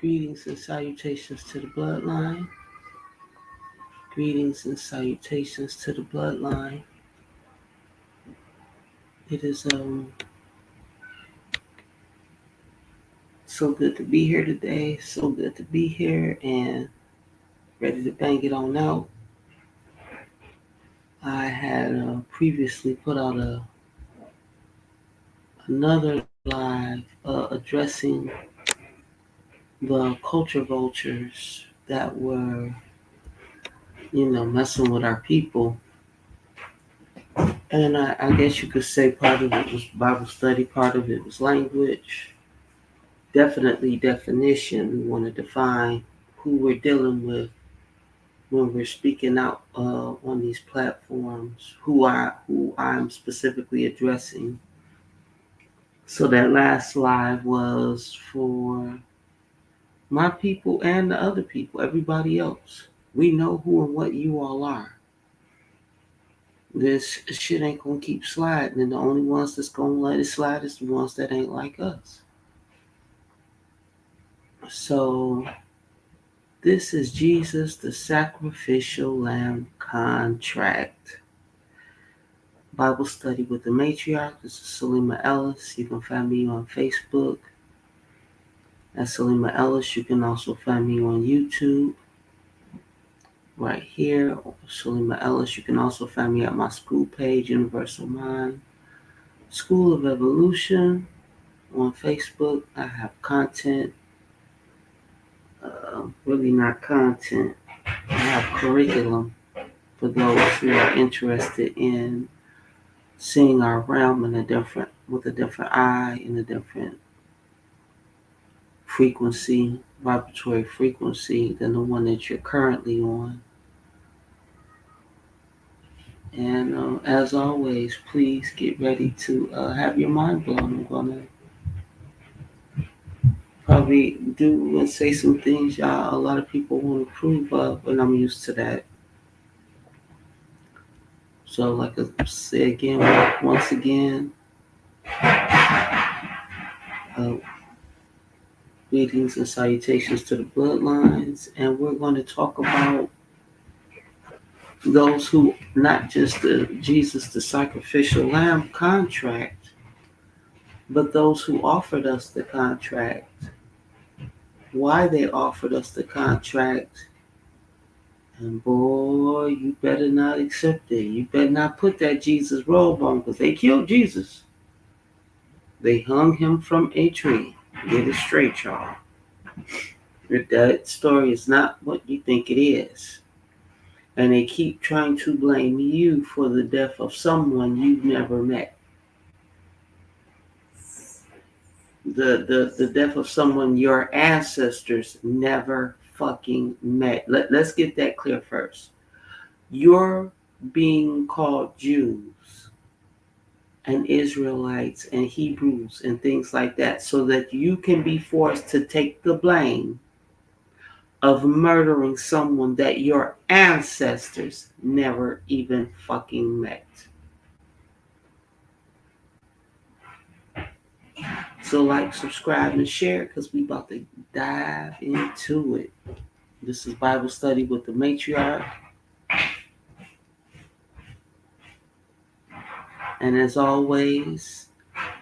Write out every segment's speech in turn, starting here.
Greetings and salutations to the bloodline. Greetings and salutations to the bloodline. It is so good to be here today. So good to be here and ready to bang it on out. I had previously put out another live addressing the culture vultures that were, messing with our people. And I guess you could say part of it was Bible study, part of it was language. Definitely definition. We want to define who we're dealing with when we're speaking out on these platforms, who I'm specifically addressing. So that last live was for my people and the other people, everybody else. We know who and what you all are. This shit ain't gonna keep sliding, and the only ones that's gonna let it slide is the ones that ain't like us. So this is Jesus, the sacrificial lamb contract. Bible study with the matriarch. This is Salima Ellis. You can find me on Facebook at Salima Ellis. You can also find me on YouTube right here, Salima Ellis. You can also find me at my school page, Universal Mind School of Evolution on Facebook. I have content, really not content. I have curriculum for those who are interested in seeing our realm with a different eye and a different frequency, vibratory frequency than the one that you're currently on. And as always, please get ready to have your mind blown. I'm gonna probably do and say some things y'all a lot of people won't approve of, and I'm used to that. So, like I say again, once again, uh, greetings and salutations to the bloodlines, and we're going to talk about those who not just the Jesus the sacrificial lamb contract, but those who offered us the contract, why they offered us the contract, and boy, you better not accept it. You better not put that Jesus robe on because they killed Jesus. They hung him from a tree. Get it straight, y'all. That story is not what you think it is. And they keep trying to blame you for the death of someone you've never met. The death of someone your ancestors never fucking met. Let's get that clear first. You're being called Jews and Israelites and Hebrews and things like that so that you can be forced to take the blame of murdering someone that your ancestors never even fucking met. So like, subscribe, and share because we about to dive into it. This is Bible study with the matriarch. And as always,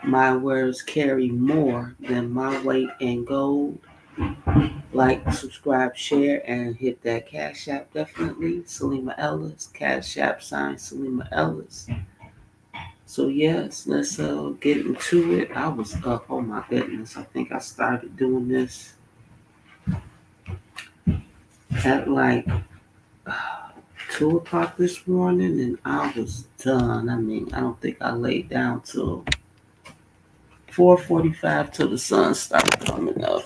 my words carry more than my weight in gold. Like, subscribe, share, and hit that Cash App definitely. Salima Ellis, Cash App sign Salima Ellis. So yes, let's get into it. I was up, oh my goodness. I think I started doing this at like 2 o'clock this morning and I was done. I mean, I don't think I laid down till 4:45 till the sun started coming up.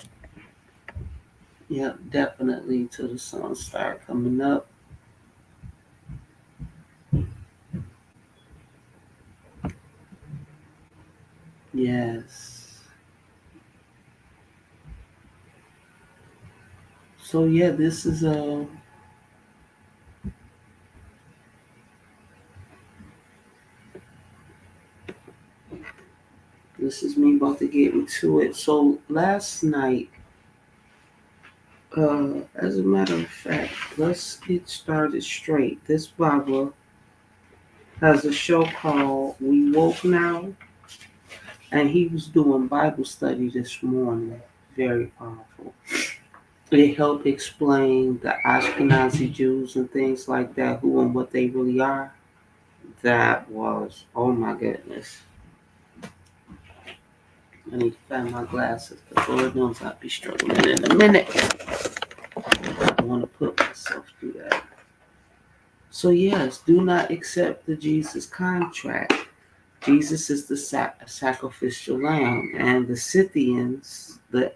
Yep, definitely till the sun started coming up. Yes. So yeah, this is me about to get into it. So last night As a matter of fact, let's get started straight. This Bible has a show called We Woke Now, and he was doing Bible study this morning. Very powerful. It helped explain the Ashkenazi Jews and things like that, who and what they really are. That was, oh my goodness. I need to find my glasses because Lord knows I'll be struggling in a minute. I want to put myself through that. So, yes, do not accept the Jesus contract. Jesus is the sacrificial lamb, and the Scythians, the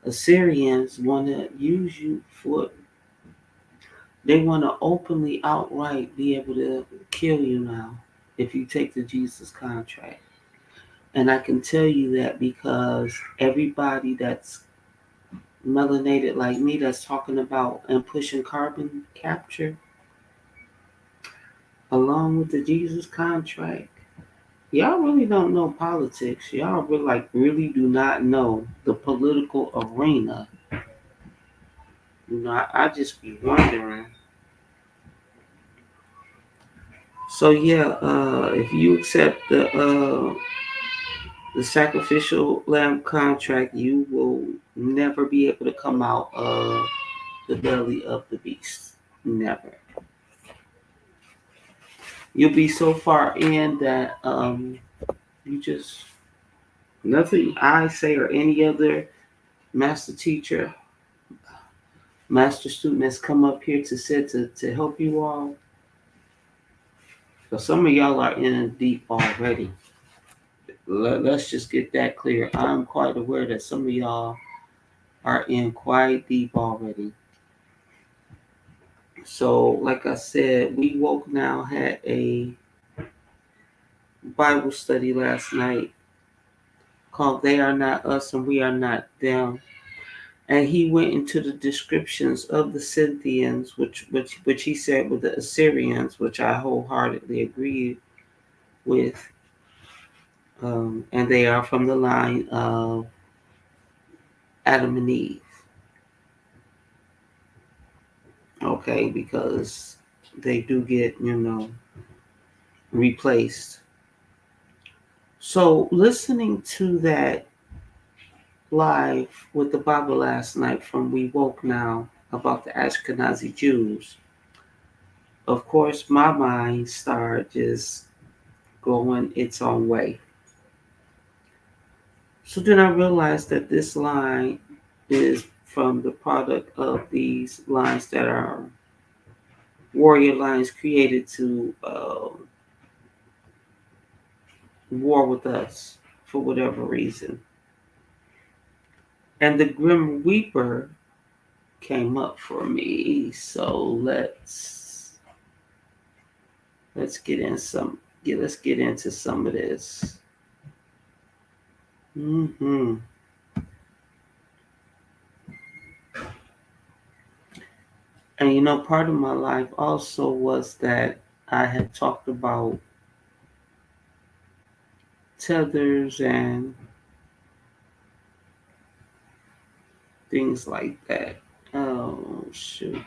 Assyrians, want to use you for. They want to openly, outright be able to kill you now if you take the Jesus contract. And I can tell you that because everybody that's melanated like me that's talking about and pushing carbon capture along with the Jesus contract, y'all really don't know politics. Y'all really do not know the political arena. I just be wondering. So yeah, if you accept the sacrificial lamb contract, you will never be able to come out of the belly of the beast. Never. You'll be so far in that you just nothing I say or any other master teacher, master student that's come up here to say to help you all. Because some of y'all are in deep already. Let's just get that clear. I'm quite aware that some of y'all are in quite deep already. So, like I said, we woke now had a Bible study last night called "They Are Not Us and We Are Not Them," and he went into the descriptions of the Scythians, which he said were the Assyrians, which I wholeheartedly agreed with, and they are from the line of Adam and Eve. Okay, because they do get replaced. So listening to that live with the Bible last night from We Woke Now about the Ashkenazi Jews, of course, my mind started just going its own way. So then I realized that this line is from the product of these lines that are warrior lines created to war with us for whatever reason. And the Grim Reaper came up for me. So let's get in some. Yeah, let's get into some of this. hmm And part of my life also was that I had talked about tethers and things like that. Oh shoot.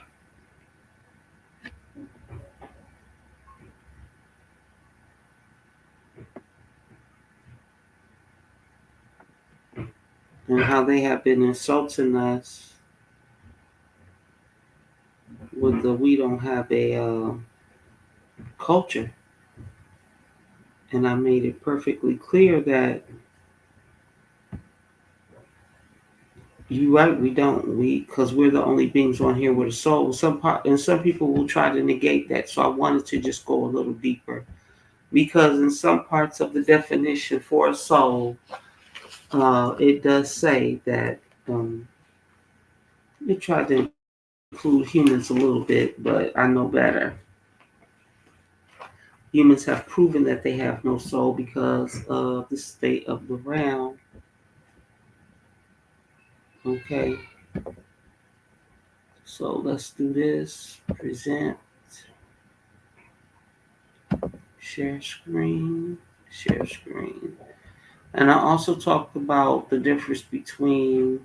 And how they have been insulting us with the we don't have a culture. And I made it perfectly clear that you're right, we don't. Because we're the only beings on here with a soul. Some people will try to negate that. So I wanted to just go a little deeper. Because in some parts of the definition for a soul, it does say that it tried to include humans a little bit, but I know better. Humans have proven that they have no soul because of the state of the realm. Okay, so let's do this. Present, share screen, share screen. And I also talked about the difference between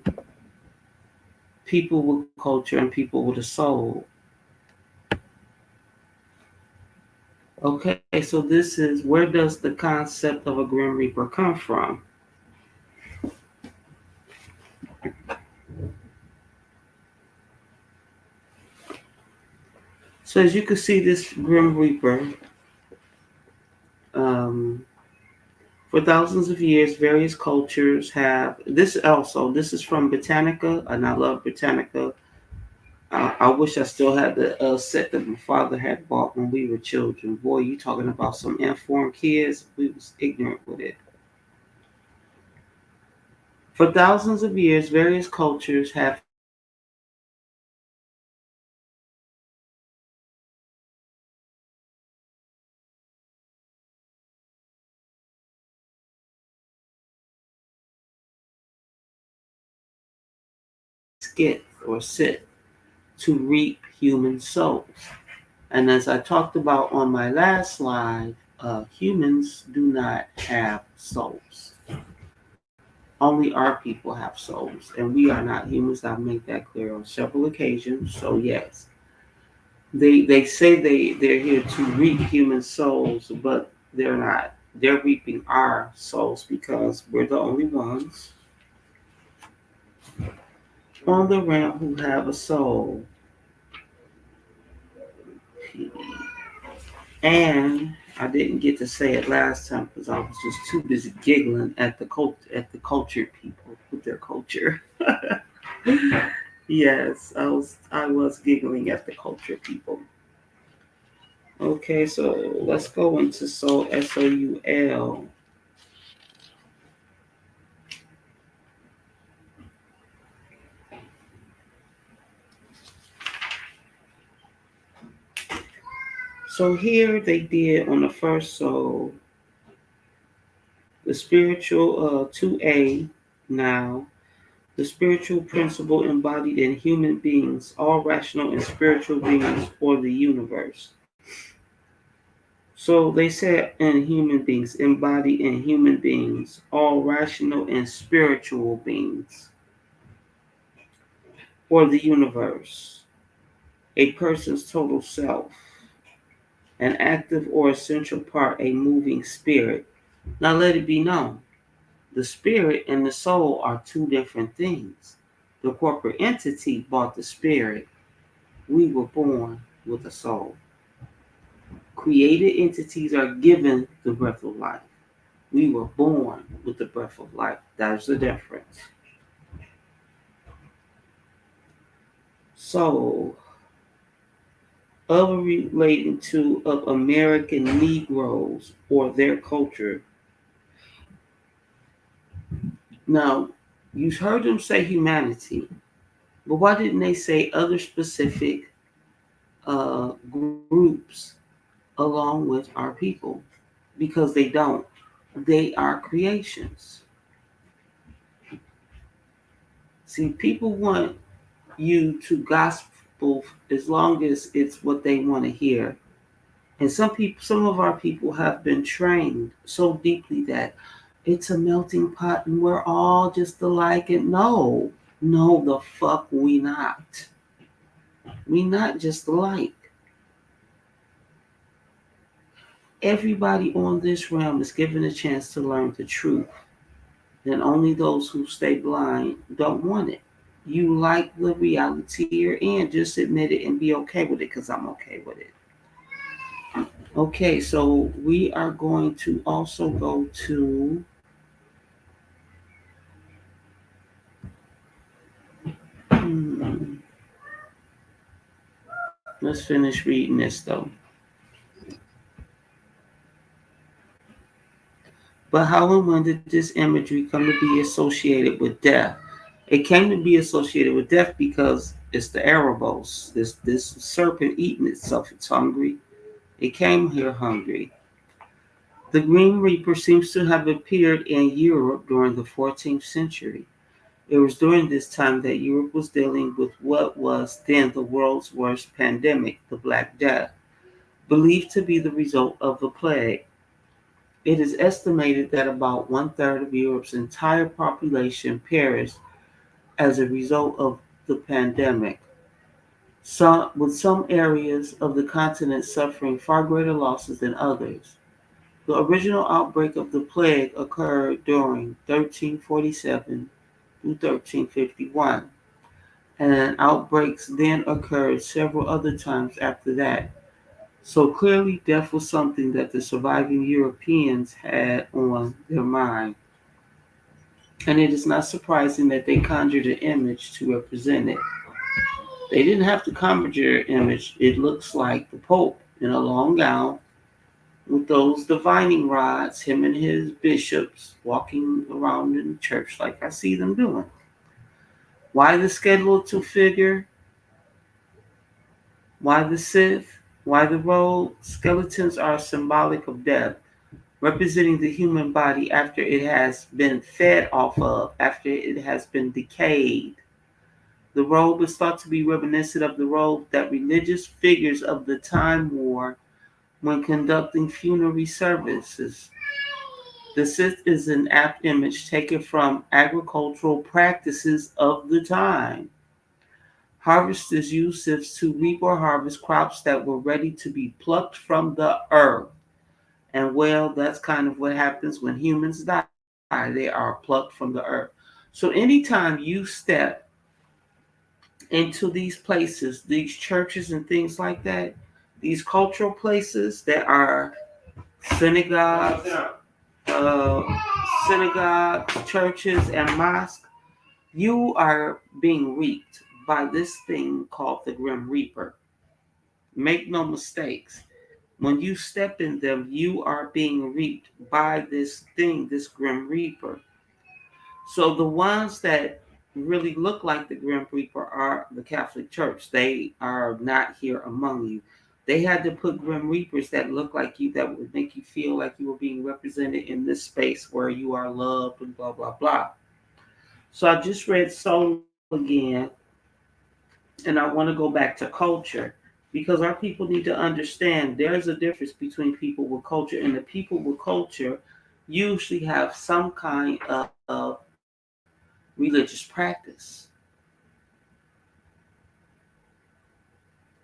people with culture and people with a soul. Okay, so this is where does the concept of a Grim Reaper come from? So as you can see, this Grim Reaper, um, for thousands of years, various cultures have this. Also, this is from Britannica, and I love Britannica. I wish I still had the set that my father had bought when we were children. Boy, you talking about some informed kids? We was ignorant with it. For thousands of years, various cultures have had stories of spiritual beings who skip or sit to reap human souls. And as I talked about on my last slide, humans do not have souls. Only our people have souls, and we are not humans. I've made that clear on several occasions. So yes, they say they're here to reap human souls, but they're not. They're reaping our souls because we're the only ones on the ramp who have a soul. And I didn't get to say it last time because I was just too busy giggling at the cultured people with their culture. Yes, I was giggling at the cultured people. Okay, so let's go into soul, soul. So here they did on the first soul, the spiritual 2A now, the spiritual principle embodied in human beings, all rational and spiritual beings, or the universe. So they said in human beings, embodied in human beings, all rational and spiritual beings, or the universe, a person's total self, an active or essential part, a moving spirit. Now let it be known, the spirit and the soul are two different things. The corporate entity bought the spirit. We were born with a soul. Created entities are given the breath of life. We were born with the breath of life. That's the difference. So, of relating to of American Negroes or their culture. Now, you've heard them say humanity, but why didn't they say other specific groups along with our people? Because they don't. They are creations. See, people want you to gospel as long as it's what they want to hear. And some of our people have been trained so deeply that it's a melting pot and we're all just alike. And no, no, the fuck we not. We not just alike. Everybody on this realm is given a chance to learn the truth. Then only those who stay blind don't want it. You like the reality you're in, just admit it and be okay with it because I'm okay with it. Okay, so we are going to also go to hmm, let's finish reading this though. But how and when did this imagery come to be associated with death? It came to be associated with death because it's the Erebos, this serpent eating itself. It's hungry. It came here hungry. The Green Reaper seems to have appeared in Europe during the 14th century. It was during this time that Europe was dealing with what was then the world's worst pandemic, the Black Death, believed to be the result of the plague. It is estimated that about one third of Europe's entire population perished as a result of the pandemic, with some areas of the continent suffering far greater losses than others. The original outbreak of the plague occurred during 1347 through 1351, and outbreaks then occurred several other times after that. So clearly, death was something that the surviving Europeans had on their mind. And it is not surprising that they conjured an image to represent it. They didn't have to conjure an image. It looks like the Pope in a long gown with those divining rods, him and his bishops walking around in the church like I see them doing. Why the skeletal figure? Why the Sith? Why the robe? Skeletons are symbolic of death, representing the human body after it has been fed off of, after it has been decayed. The robe is thought to be reminiscent of the robe that religious figures of the time wore when conducting funerary services. The Sith is an apt image taken from agricultural practices of the time. Harvesters used sieves to reap or harvest crops that were ready to be plucked from the earth. And well, that's kind of what happens when humans die. They are plucked from the earth. So anytime you step into these places, these churches and things like that, these cultural places that are synagogues, churches, and mosques, you are being reaped by this thing called the Grim Reaper. Make no mistakes. When you step in them, you are being reaped by this thing, this Grim Reaper. So the ones that really look like the Grim Reaper are the Catholic Church. They are not here among you. They had to put Grim Reapers that look like you, that would make you feel like you were being represented in this space where you are loved and blah, blah, blah. So I just read Soul again, and I want to go back to culture because our people need to understand there's a difference between people with culture, and the people with culture usually have some kind of religious practice.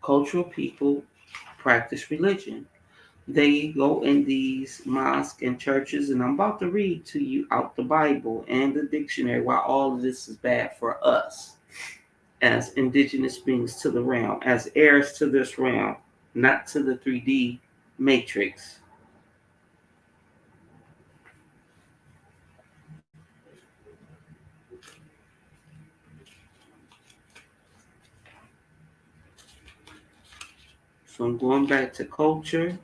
Cultural people practice religion. They go in these mosques and churches, and I'm about to read to you out the Bible and the dictionary why all of this is bad for us as indigenous beings to the realm, as heirs to this realm, not to the 3D matrix. So I'm going back to culture,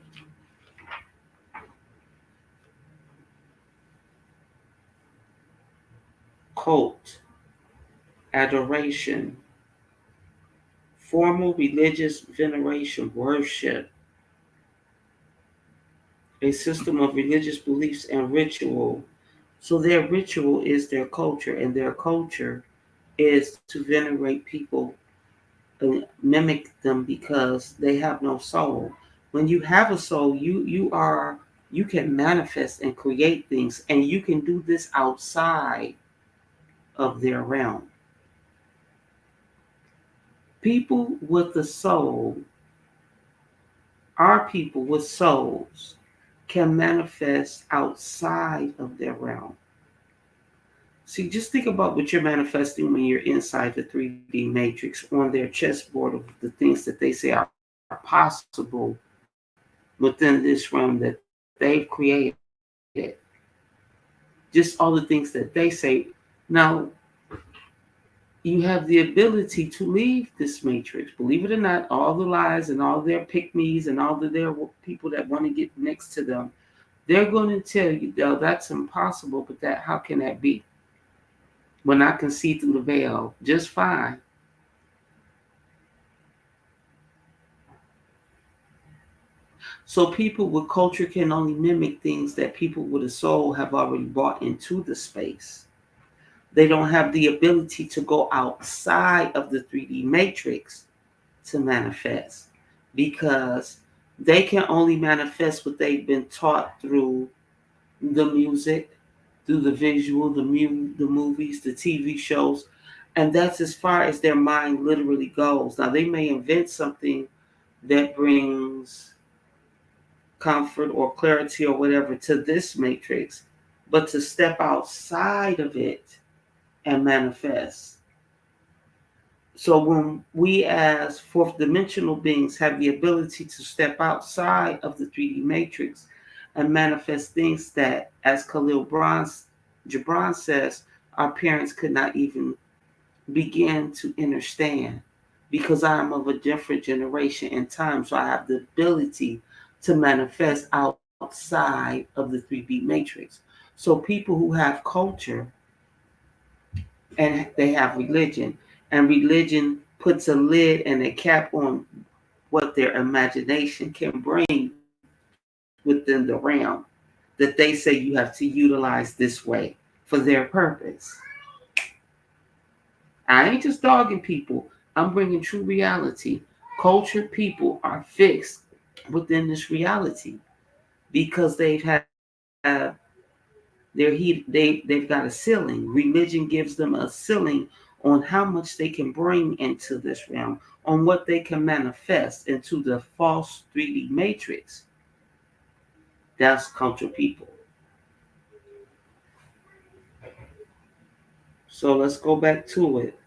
cult, adoration, formal religious veneration, worship, a system of religious beliefs and ritual. So their ritual is their culture, and their culture is to venerate people and mimic them because they have no soul. When you have a soul, you can manifest and create things, and you can do this outside of their realm. People with a soul, our people with souls, can manifest outside of their realm. See, just think about what you're manifesting when you're inside the 3D matrix on their chessboard of the things that they say are possible within this realm that they've created. Just all the things that they say. Now, you have the ability to leave this matrix. Believe it or not, all the lies and all their pick me's and all of their people that want to get next to them, they're going to tell you, oh, that's impossible, but that how can that be? When I can see through the veil just fine. So people with culture can only mimic things that people with a soul have already brought into the space. They don't have the ability to go outside of the 3D matrix to manifest because they can only manifest what they've been taught through the music, through the visual, the movies, the TV shows. And that's as far as their mind literally goes. Now, they may invent something that brings comfort or clarity or whatever to this matrix, but to step outside of it and manifest. So when we as fourth dimensional beings have the ability to step outside of the 3D matrix and manifest things that, as Gibran says, our parents could not even begin to understand, because I am of a different generation in time, so I have the ability to manifest outside of the 3D matrix. So people who have culture and they have religion, and religion puts a lid and a cap on what their imagination can bring within the realm that they say you have to utilize this way for their purpose. I ain't just dogging people. I'm bringing true reality. Cultured people are fixed within this reality because they've got a ceiling. Religion gives them a ceiling on how much they can bring into this realm, on what they can manifest into the false 3D matrix. That's cultured people. So let's go back to it.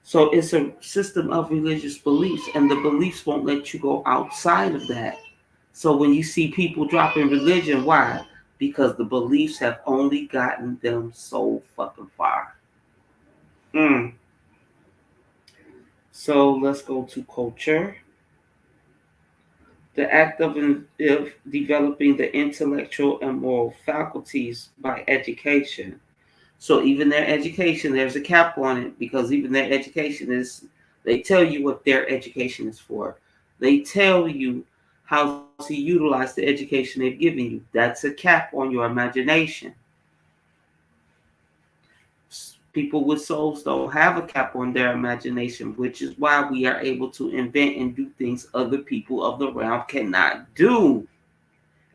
So it's a system of religious beliefs, and the beliefs won't let you go outside of that. So when you see people dropping religion, why? Because the beliefs have only gotten them so fucking far. Mm. So let's go to culture. The act of developing the intellectual and moral faculties by education. So even their education, there's a cap on it, because even their education they tell you what their education is for. They tell you how to utilize the education they've given you. That's a cap on your imagination. People with souls don't have a cap on their imagination, which is why we are able to invent and do things other people of the realm cannot do.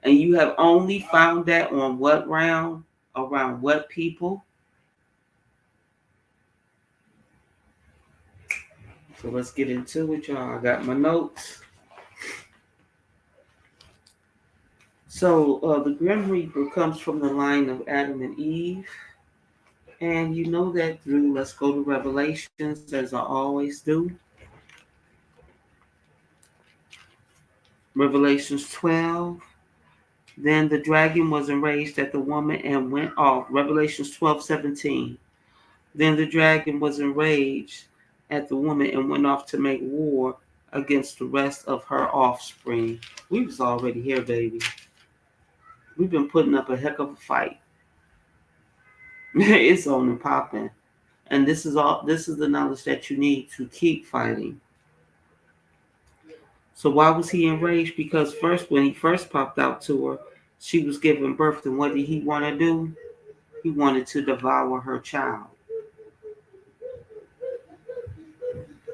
And you have only found that on what realm? Around what people? So let's get into it, y'all. I got my notes. So the Grim Reaper comes from the line of Adam and Eve. And you know that through, let's go to Revelations, as I always do. Revelations 12. Then the dragon was enraged at the woman and went off. Revelations 12:17. Then the dragon was enraged at the woman and went off to make war against the rest of her offspring. We was already here, baby. We've been putting up a heck of a fight. It's on and popping. And this is the knowledge that you need to keep fighting. So why was he enraged? Because first, when he first popped out to her, she was giving birth, and what did he want to do? He wanted to devour her child.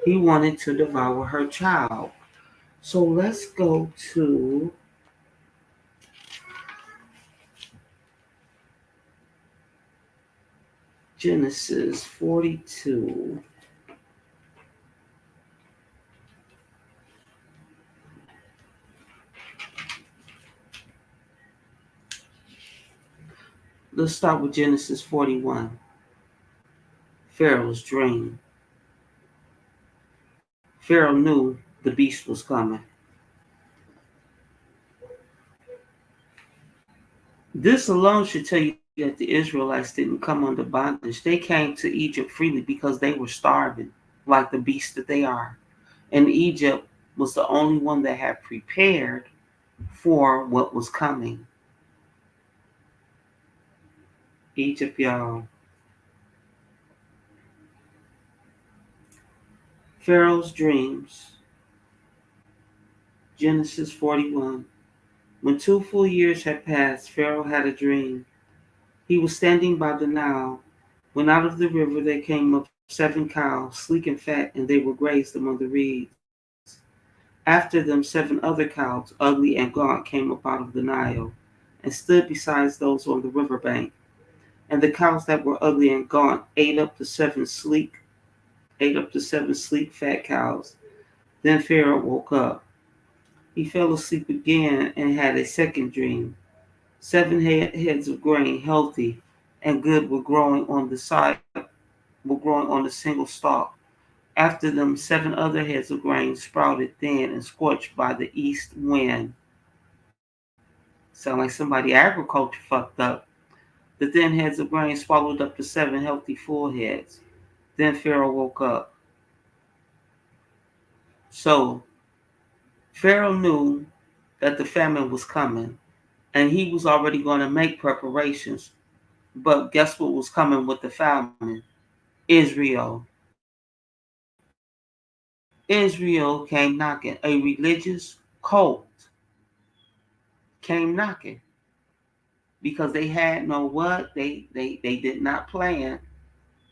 He wanted to devour her child. So let's go to Genesis 42. Let's start with Genesis 41. Pharaoh's dream. Pharaoh knew the beast was coming. This alone should tell you that the Israelites didn't come under bondage. They came to Egypt freely because they were starving, like the beasts that they are. And Egypt was the only one that had prepared for what was coming. Egypt, y'all. Pharaoh's dreams. Genesis 41. When 2 full years had passed, Pharaoh had a dream. He was standing by the Nile, when out of the river there came up 7 cows, sleek and fat, and they were grazed among the reeds. After them 7 other cows, ugly and gaunt, came up out of the Nile, and stood beside those on the river bank. And the cows that were ugly and gaunt ate up the seven sleek fat cows. Then Pharaoh woke up. He fell asleep again and had a second dream. Seven heads of grain, healthy and good, were growing on a single stalk. After them, seven other heads of grain sprouted thin and scorched by the east wind. Sound like somebody agriculture fucked up. The thin heads of grain swallowed up the seven healthy full heads. Then Pharaoh woke up. So Pharaoh knew that the famine was coming, and he was already going to make preparations. But guess what was coming with the famine? Israel. Israel came knocking. A religious cult came knocking because they had no what? They did not plan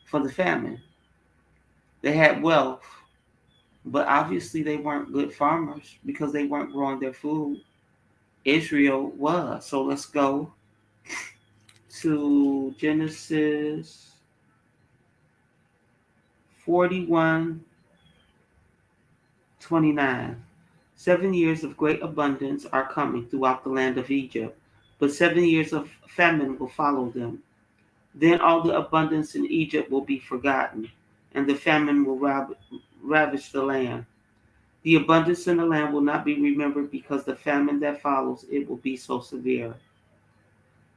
for the famine. They had wealth, but obviously they weren't good farmers because they weren't growing their food. Israel was. So let's go to Genesis 41:29. 7 years of great abundance are coming throughout the land of Egypt, but 7 years of famine will follow them. Then all the abundance in Egypt will be forgotten, and the famine will ravage the land. The abundance in the land will not be remembered because the famine that follows it will be so severe.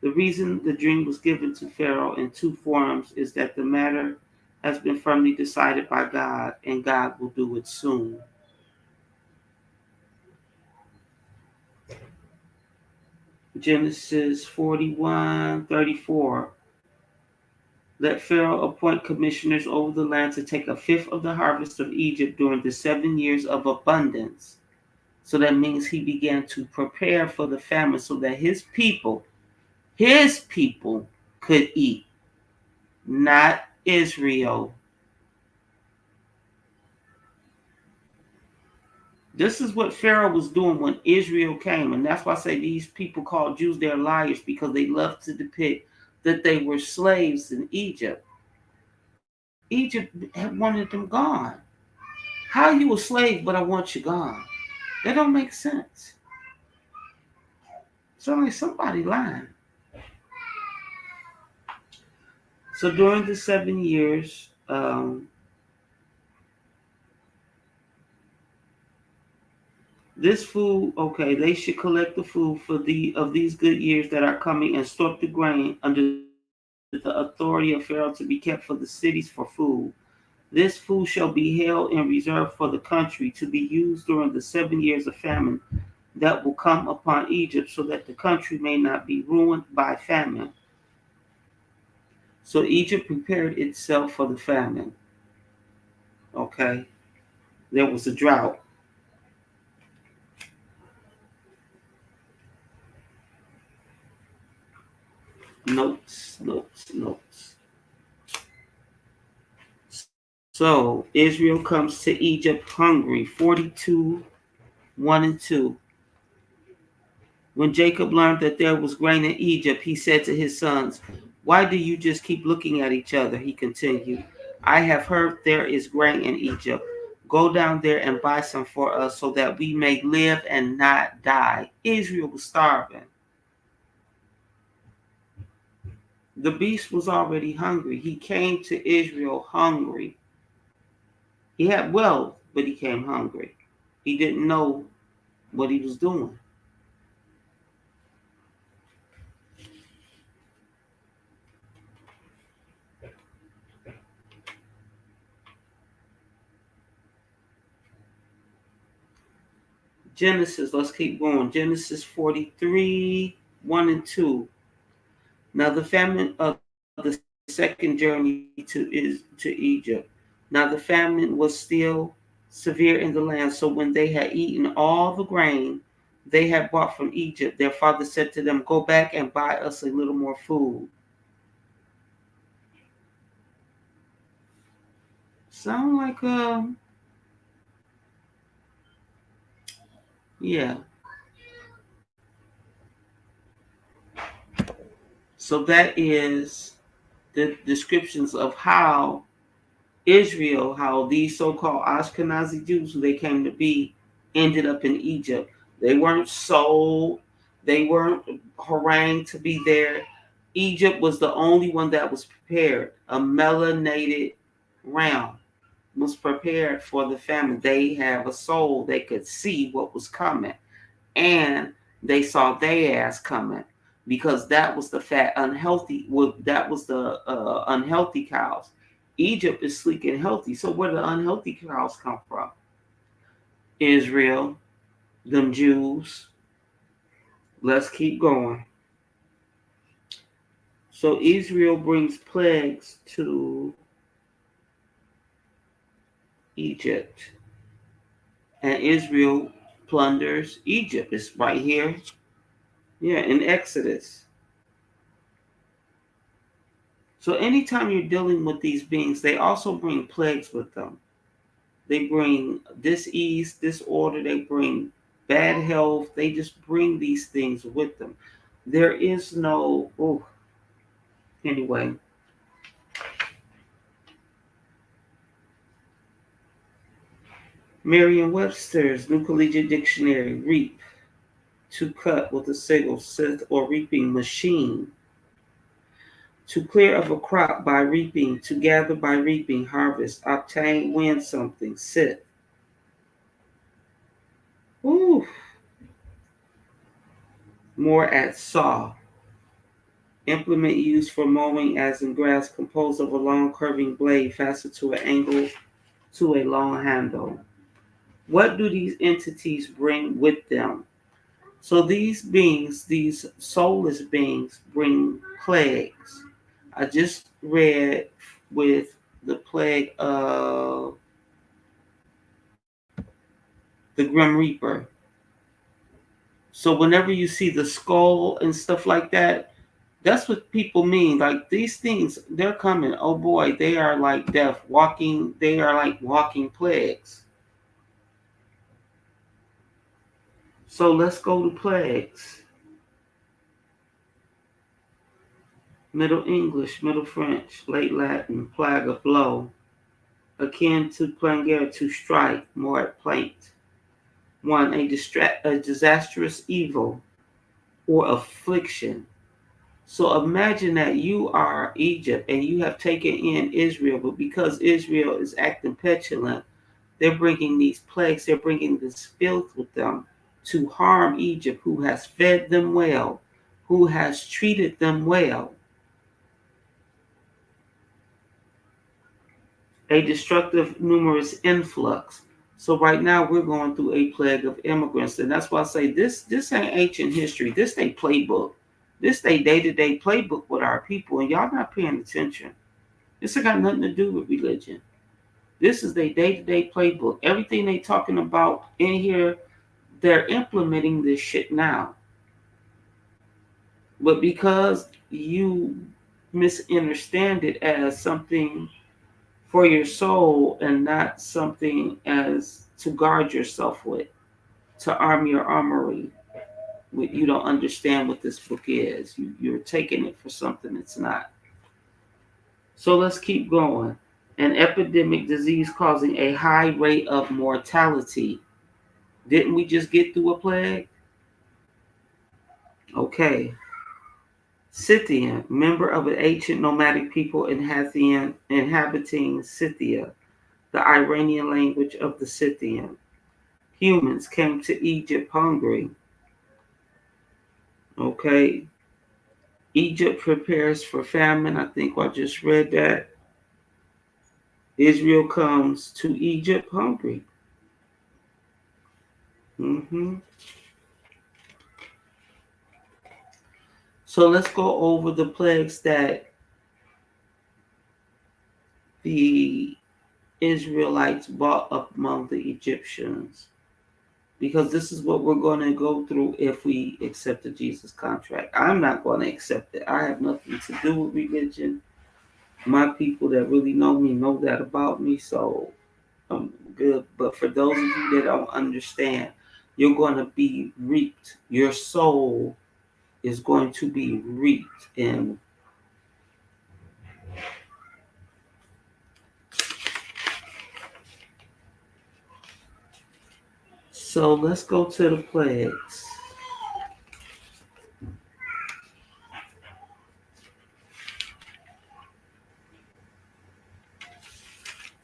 The reason the dream was given to Pharaoh in two forms is that the matter has been firmly decided by God, and God will do it soon. Genesis 41:34. Let Pharaoh appoint commissioners over the land to take a fifth of the harvest of Egypt during the 7 years of abundance. So that means he began to prepare for the famine so that his people could eat, not Israel. This is what Pharaoh was doing when Israel came. And that's why I say these people called Jews, they're liars because they love to depict that they were slaves in Egypt. Egypt had wanted them gone. How are you a slave, but I want you gone? That don't make sense. It's only somebody lying. So during the 7 years, this food, okay, they should collect the food for these good years that are coming and store up the grain under the authority of Pharaoh to be kept for the cities for food. This food shall be held in reserve for the country to be used during the 7 years of famine that will come upon Egypt, so that the country may not be ruined by famine. So Egypt prepared itself for the famine. Okay, there was a drought. Notes. So Israel comes to Egypt hungry. 42:1 and 2. When Jacob learned that there was grain in Egypt, he said to his sons, "Why do you just keep looking at each other?" He continued. "I have heard there is grain in Egypt. Go down there and buy some for us so that we may live and not die." Israel was starving. The beast was already hungry. He came to Israel hungry. He had wealth, but he came hungry. He didn't know what he was doing. Genesis, let's keep going. Genesis 43:1 and 2. Now the famine of the second journey to Egypt. Now the famine was still severe in the land. So when they had eaten all the grain they had brought from Egypt, their father said to them, "Go back and buy us a little more food." Sound like yeah. So that is the descriptions of how Israel, how these so-called Ashkenazi Jews, who they came to be, ended up in Egypt. They weren't sold. They weren't harangued to be there. Egypt was the only one that was prepared. A melanated realm was prepared for the famine. They have a soul. They could see what was coming. And they saw their ass coming because that was the fat, unhealthy, that was the unhealthy cows. Egypt is sleek and healthy. So where do the unhealthy cows come from? Israel, them Jews. Let's keep going. So Israel brings plagues to Egypt. And Israel plunders Egypt. It's right here. Yeah, in Exodus. So anytime you're dealing with these beings, they also bring plagues with them. They bring dis-ease, disorder, they bring bad health. They just bring these things with them. There is no, anyway. Merriam-Webster's New Collegiate Dictionary, reap, to cut with a sickle, scythe, or reaping machine. To clear of a crop by reaping, to gather by reaping, harvest, obtain, win something, scythe. Ooh. More at saw. Implement used for mowing, as in grass, composed of a long curving blade fastened to an angle to a long handle. What do these entities bring with them? So these beings, these soulless beings, bring plagues. I just read with the plague of the Grim Reaper. So whenever you see the skull and stuff like that, that's what people mean. Like these things, they're coming. Oh boy, they are like death walking. They are like walking plagues. So let's go to plagues. Middle English, Middle French, Late Latin, plague, a blow, akin to plangere, to strike, more at plaint. One, a disastrous evil or affliction. So imagine that you are Egypt and you have taken in Israel, but because Israel is acting petulant, they're bringing these plagues, they're bringing this filth with them to harm Egypt, who has fed them well, who has treated them well. A destructive, numerous influx. So right now we're going through a plague of immigrants, and that's why I say this ain't ancient history. This ain't playbook. This ain't day-to-day playbook with our people, and y'all not paying attention. This ain't got nothing to do with religion. This is their day-to-day playbook. Everything they talking about in here, they're implementing this shit now. But because you misunderstand it as something for your soul and not something as to guard yourself with, to arm your armory, you don't understand what this book is. You're taking it for something it's not. So let's keep going. An epidemic disease causing a high rate of mortality. Didn't we just get through a plague? Okay. Scythian, member of an ancient nomadic people inhabiting Scythia, the Iranian language of the Scythian. Humans came to Egypt hungry. Okay. Egypt prepares for famine. I think I just read that. Israel comes to Egypt hungry. hmm So let's go over the plagues that the Israelites brought up among the Egyptians. Because this is what we're going to go through if we accept the Jesus contract. I'm not going to accept it. I have nothing to do with religion. My people that really know me know that about me, so I'm good. But for those of you that don't understand, you're going to be reaped. Your soul is going to be reaped. And So let's go to the plagues.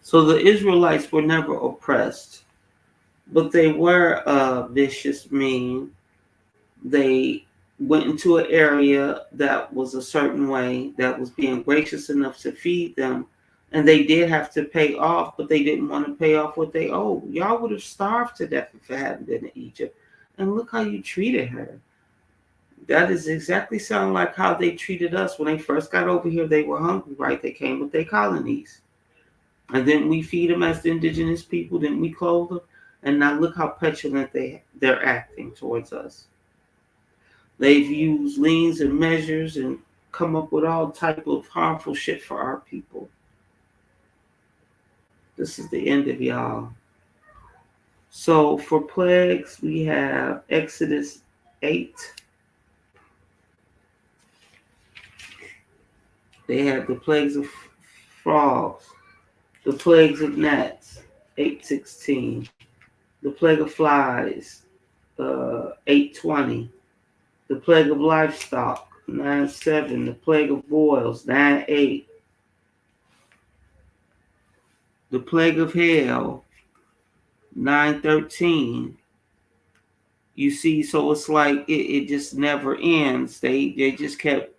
So the Israelites were never oppressed, but they were vicious, mean. They went into an area that was a certain way, that was being gracious enough to feed them, and they did have to pay off, but they didn't want to pay off what they owed. Y'all would have starved to death if it hadn't been in Egypt. And look how you treated her. That is exactly sound like how they treated us when they first got over here. They were hungry, right? They came with their colonies. And then we feed them as the indigenous people, then we clothe them. And now look how petulant they're acting towards us. They've used liens and measures and come up with all type of harmful shit for our people. This is the end of y'all. So for plagues, we have Exodus 8. They had the plagues of frogs, the plagues of gnats, 8:16. The plague of flies, 8:20. The plague of livestock, 9:7. The plague of boils, 9:8. The plague of hail, 9:13. You see, so it's like it just never ends. They just kept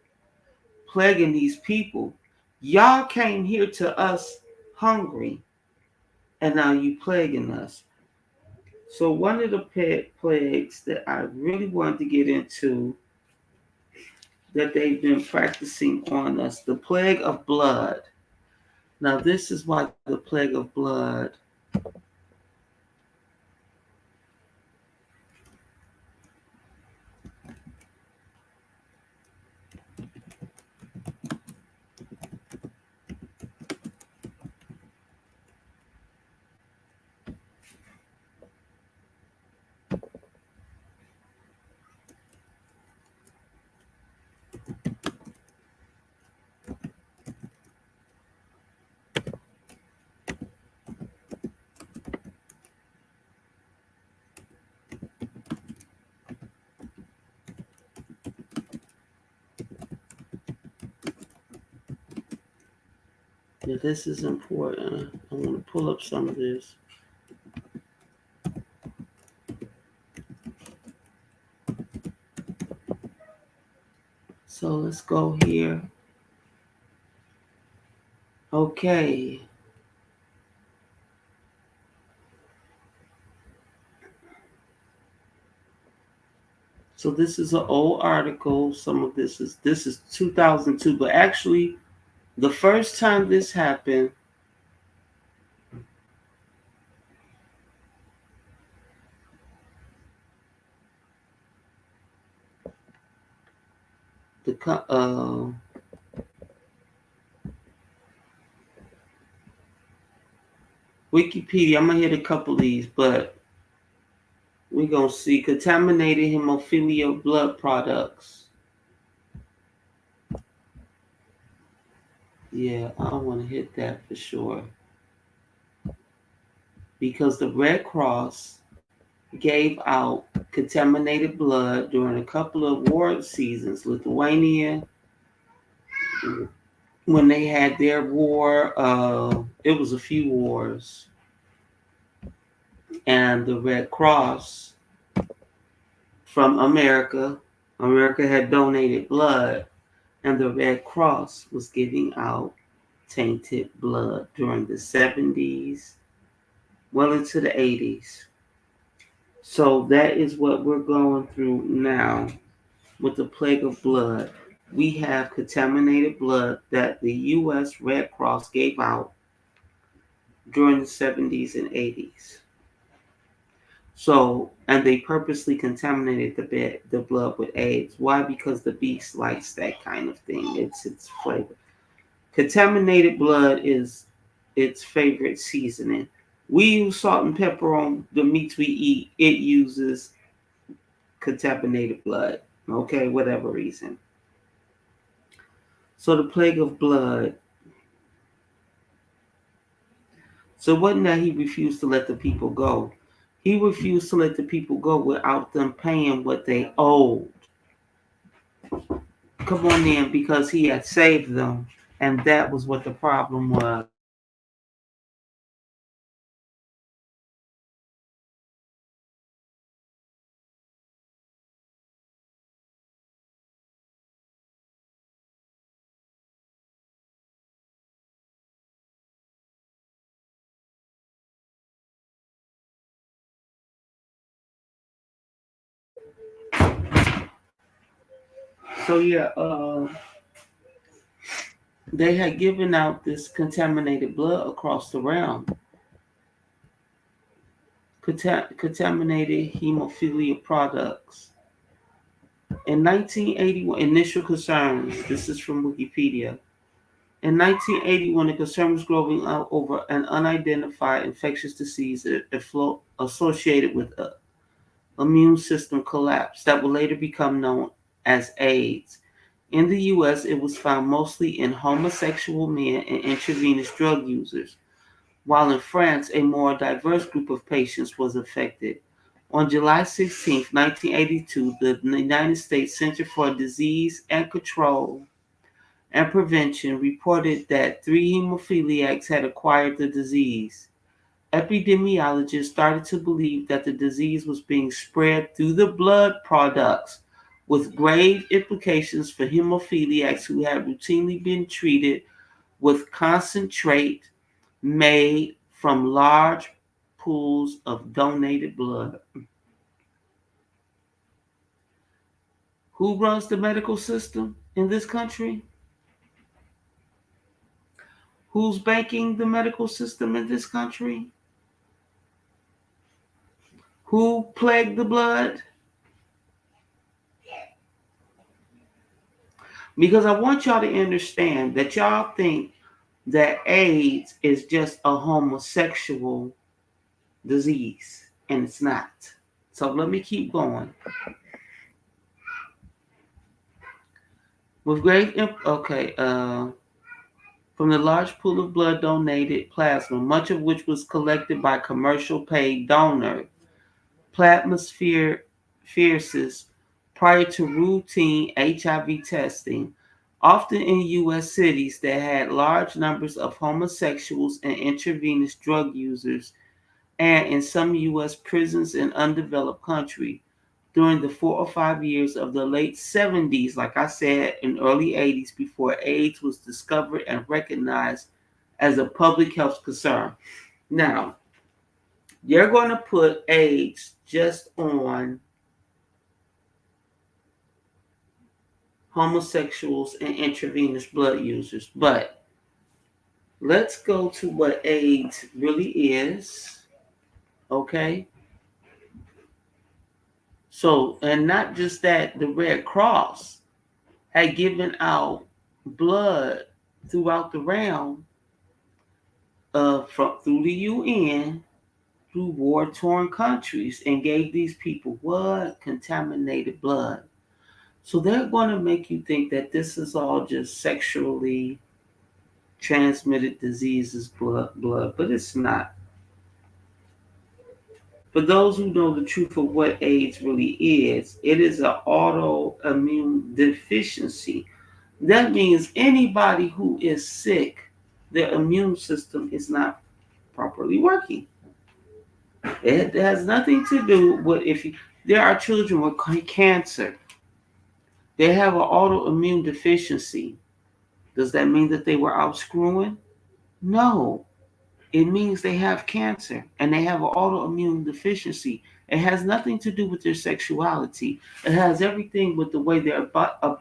plaguing these people. Y'all came here to us hungry, and now you plaguing us. So one of the plagues that I really wanted to get into that they've been practicing on us, the plague of blood. Now this is why the plague of blood. Yeah, this is important. I want to pull up some of this. So let's go here. Okay. So this is an old article. Some of this is 2002, but actually the first time this happened, the Wikipedia. I'm gonna hit a couple of these, but we're gonna see contaminated hemophilia blood products. Yeah, I want to hit that for sure. Because the Red Cross gave out contaminated blood during a couple of war seasons. Lithuania, when they had their war, it was a few wars. And the Red Cross from America had donated blood, and the Red Cross was giving out tainted blood during the 70s, well into the 80s. So that is what we're going through now with the plague of blood. We have contaminated blood that the U.S. Red Cross gave out during the 70s and 80s. So, and they purposely contaminated the blood with AIDS. Why? Because the beast likes that kind of thing. It's its flavor. Contaminated blood is its favorite seasoning. We use salt and pepper on the meats we eat. It uses contaminated blood. Okay, whatever reason. So the plague of blood. So it wasn't that he refused to let the people go. He refused to let the people go without them paying what they owed. Come on in, because he had saved them, and that was what the problem was. So yeah, they had given out this contaminated blood across the realm, contaminated hemophilia products. In 1981, initial concerns. This is from Wikipedia. In 1981, the concern was growing out over an unidentified infectious disease associated with immune system collapse that would later become known as AIDS. In the U.S., it was found mostly in homosexual men and intravenous drug users, while in France, a more diverse group of patients was affected. On July 16, 1982, the United States Center for Disease and Control and Prevention reported that 3 hemophiliacs had acquired the disease. Epidemiologists started to believe that the disease was being spread through the blood products, with grave implications for hemophiliacs who had routinely been treated with concentrate made from large pools of donated blood. Who runs the medical system in this country? Who's banking the medical system in this country? Who plagued the blood? Because I want y'all to understand that y'all think that AIDS is just a homosexual disease, and it's not. So let me keep going. With from the large pool of blood donated plasma, much of which was collected by commercial paid donors, plasmapheresis prior to routine HIV testing, often in U.S. cities that had large numbers of homosexuals and intravenous drug users, and in some U.S. prisons in undeveloped countries. During the 4 or 5 years of the late 70s, like I said, in early 80s, before AIDS was discovered and recognized as a public health concern. Now, you're going to put AIDS just on homosexuals and intravenous blood users, but let's go to what AIDS really is, okay? So, and not just that, the Red Cross had given out blood throughout the realm through the UN, through war-torn countries, and gave these people what? Contaminated blood. So they're going to make you think that this is all just sexually transmitted diseases, blood, but it's not. For those who know the truth of what AIDS really is, it is an autoimmune deficiency. That means anybody who is sick, their immune system is not properly working. It has nothing to do with there are children with cancer. They have an autoimmune deficiency. Does that mean that they were out screwing? No. It means they have cancer and they have an autoimmune deficiency. It has nothing to do with their sexuality. It has everything with the way their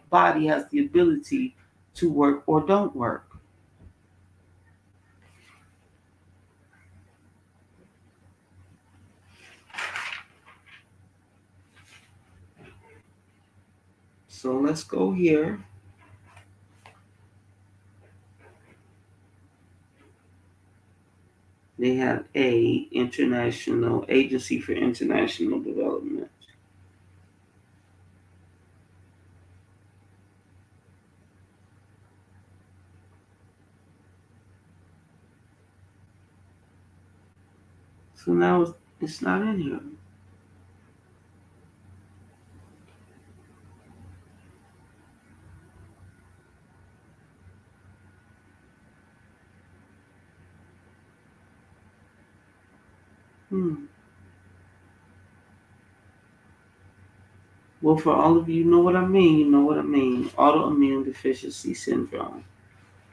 body has the ability to work or don't work. So let's go here. They have a international agency for international development. So now It's not in here. Hmm. Well, for all of you, know what I mean. You know what I mean. Autoimmune deficiency syndrome.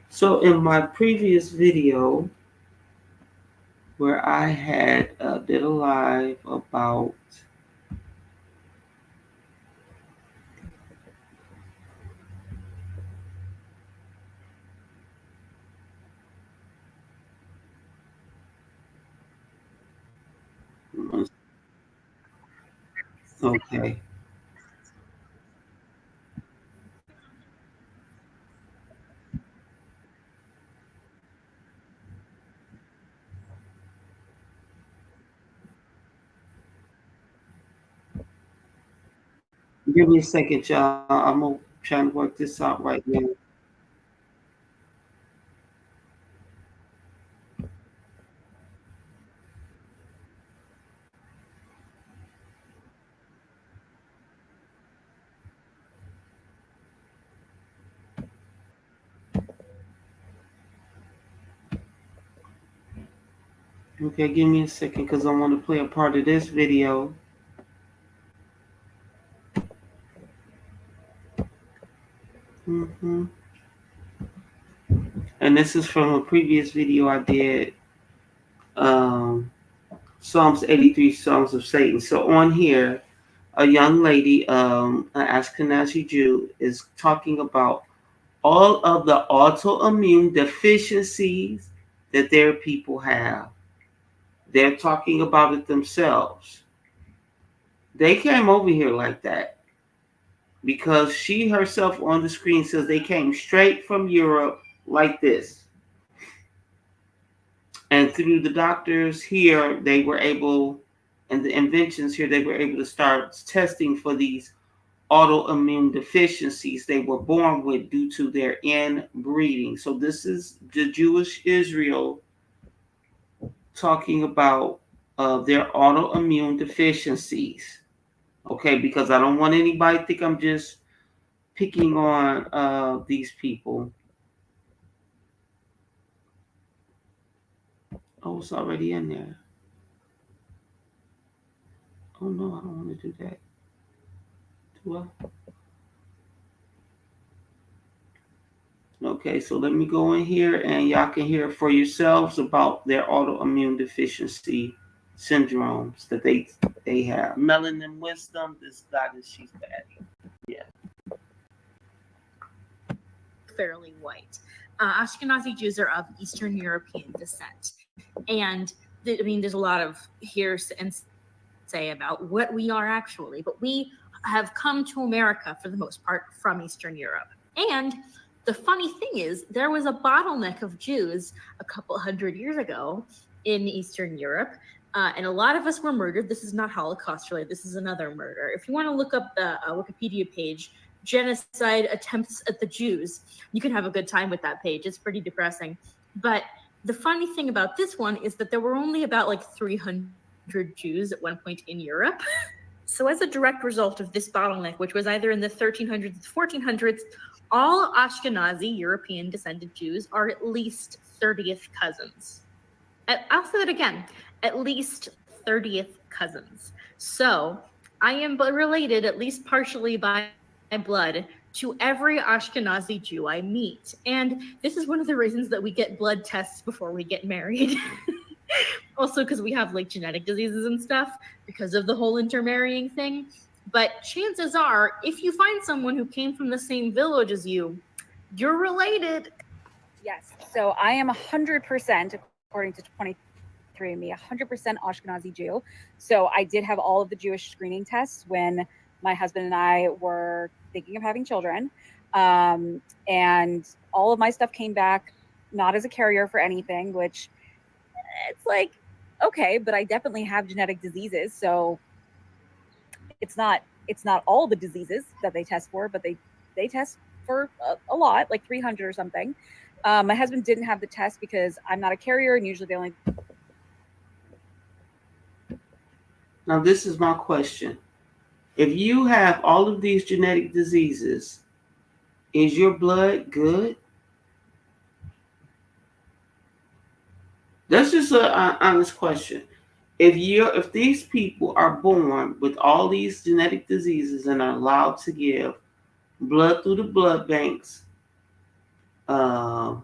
So, in my previous video, where I had did a live about okay. Give me a second, y'all. I'm trying to work this out right now. Okay, give me a second because I want to play a part of this video. hmm And this is from a previous video I did. Um, Psalms 83, Songs of Satan. So on here, a young lady, an Ashkenazi Jew, is talking about all of the autoimmune deficiencies that their people have. They're talking about it themselves. They came over here like that because she herself on the screen says they came straight from Europe like this. And through the doctors here, they were able, and the inventions here, they were able to start testing for these autoimmune deficiencies they were born with due to their inbreeding. So this is the Jewish Israel talking about their autoimmune deficiencies. Okay, because I don't want anybody to think I'm just picking on these people. Oh, it's already in there. Oh no, I don't want to do that. Do I? Okay, so let me go in here and y'all can hear for yourselves about their autoimmune deficiency syndromes that they have. Melanin wisdom, this goddess, she's bad. Yeah. Fairly white. Ashkenazi Jews are of Eastern European descent. And there's a lot of hears and say about what we are actually, but we have come to America for the most part from Eastern Europe. And the funny thing is, there was a bottleneck of Jews a couple hundred years ago in Eastern Europe. And a lot of us were murdered. This is not Holocaust related. This is another murder. If you want to look up the Wikipedia page, genocide attempts at the Jews, you can have a good time with that page. It's pretty depressing. But the funny thing about this one is that there were only about like 300 Jews at one point in Europe. So as a direct result of this bottleneck, which was either in the 1300s or 1400s, all Ashkenazi European descended Jews are at least 30th cousins. I'll say that again, at least 30th cousins. So I am related, at least partially by blood, to every Ashkenazi Jew I meet. And this is one of the reasons that we get blood tests before we get married. Also because we have like genetic diseases and stuff because of the whole intermarrying thing. But chances are, if you find someone who came from the same village as you, you're related. Yes. So I am 100%, according to 23andMe, 100% Ashkenazi Jew. So I did have all of the Jewish screening tests when my husband and I were thinking of having children. And all of my stuff came back not as a carrier for anything, which it's like, okay, but I definitely have genetic diseases. So it's not all the diseases that they test for, but they test for a lot, like 300 or something. My husband didn't have the test because I'm not a carrier, and usually they only Now, this is my question. If you have all of these genetic diseases, is your blood good? That's just an honest question. If these people are born with all these genetic diseases and are allowed to give blood through the blood banks, uh,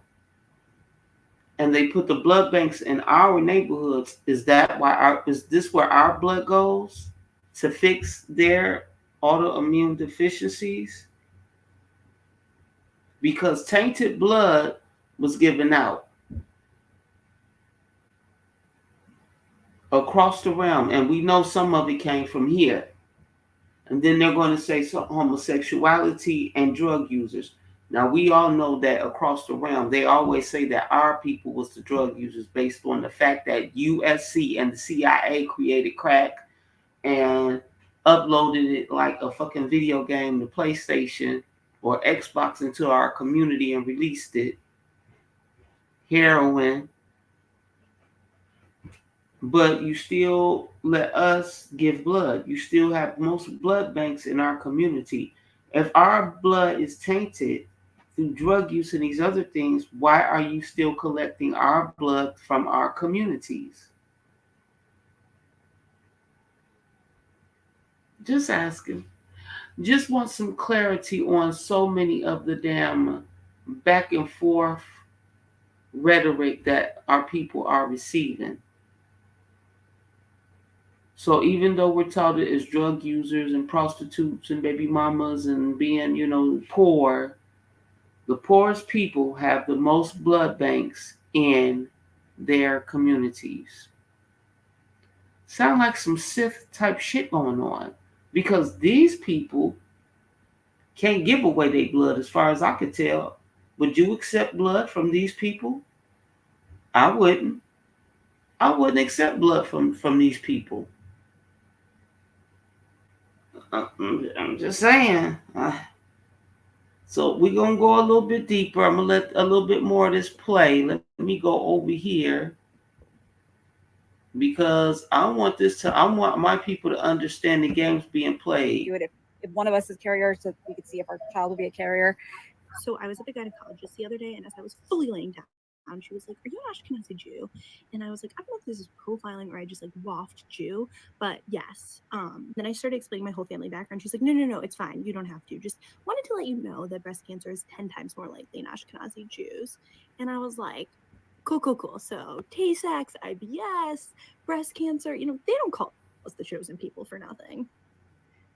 and they put the blood banks in our neighborhoods, is this where our blood goes to fix their autoimmune deficiencies? Because tainted blood was given out across the realm, and we know some of it came from here. And then they're going to say homosexuality and drug users. Now we all know that across the realm, they always say that our people was the drug users based on the fact that USC and the CIA created crack and uploaded it like a fucking video game to PlayStation or Xbox into our community and released it. Heroin, but you still let us give blood. You still have most blood banks in our community. If our blood is tainted through drug use and these other things, why are you still collecting our blood from our communities? Just asking. Just want some clarity on so many of the damn back and forth rhetoric that our people are receiving. So even though we're touted as drug users and prostitutes and baby mamas and being, poor, the poorest people have the most blood banks in their communities. Sound like some Sith type shit going on. Because these people can't give away their blood as far as I could tell. Would you accept blood from these people? I wouldn't. I wouldn't accept blood from these people. I'm just saying. So we're going to go a little bit deeper. I'm going to let a little bit more of this play. Let me go over here because I want my people to understand the games being played. Do it if one of us is carrier, so we could see if our child will be a carrier. So I was at the gynecologist the other day, and as I was fully laying down, she was like, "Are you an Ashkenazi Jew?" And I was like, "I don't know if this is profiling or I just like waft Jew, but yes." Then I started explaining my whole family background. She's like, "No, it's fine. You don't have to. Just wanted to let you know that breast cancer is 10 times more likely in Ashkenazi Jews." And I was like, cool. So Tay-Sachs, IBS, breast cancer, they don't call us the chosen people for nothing.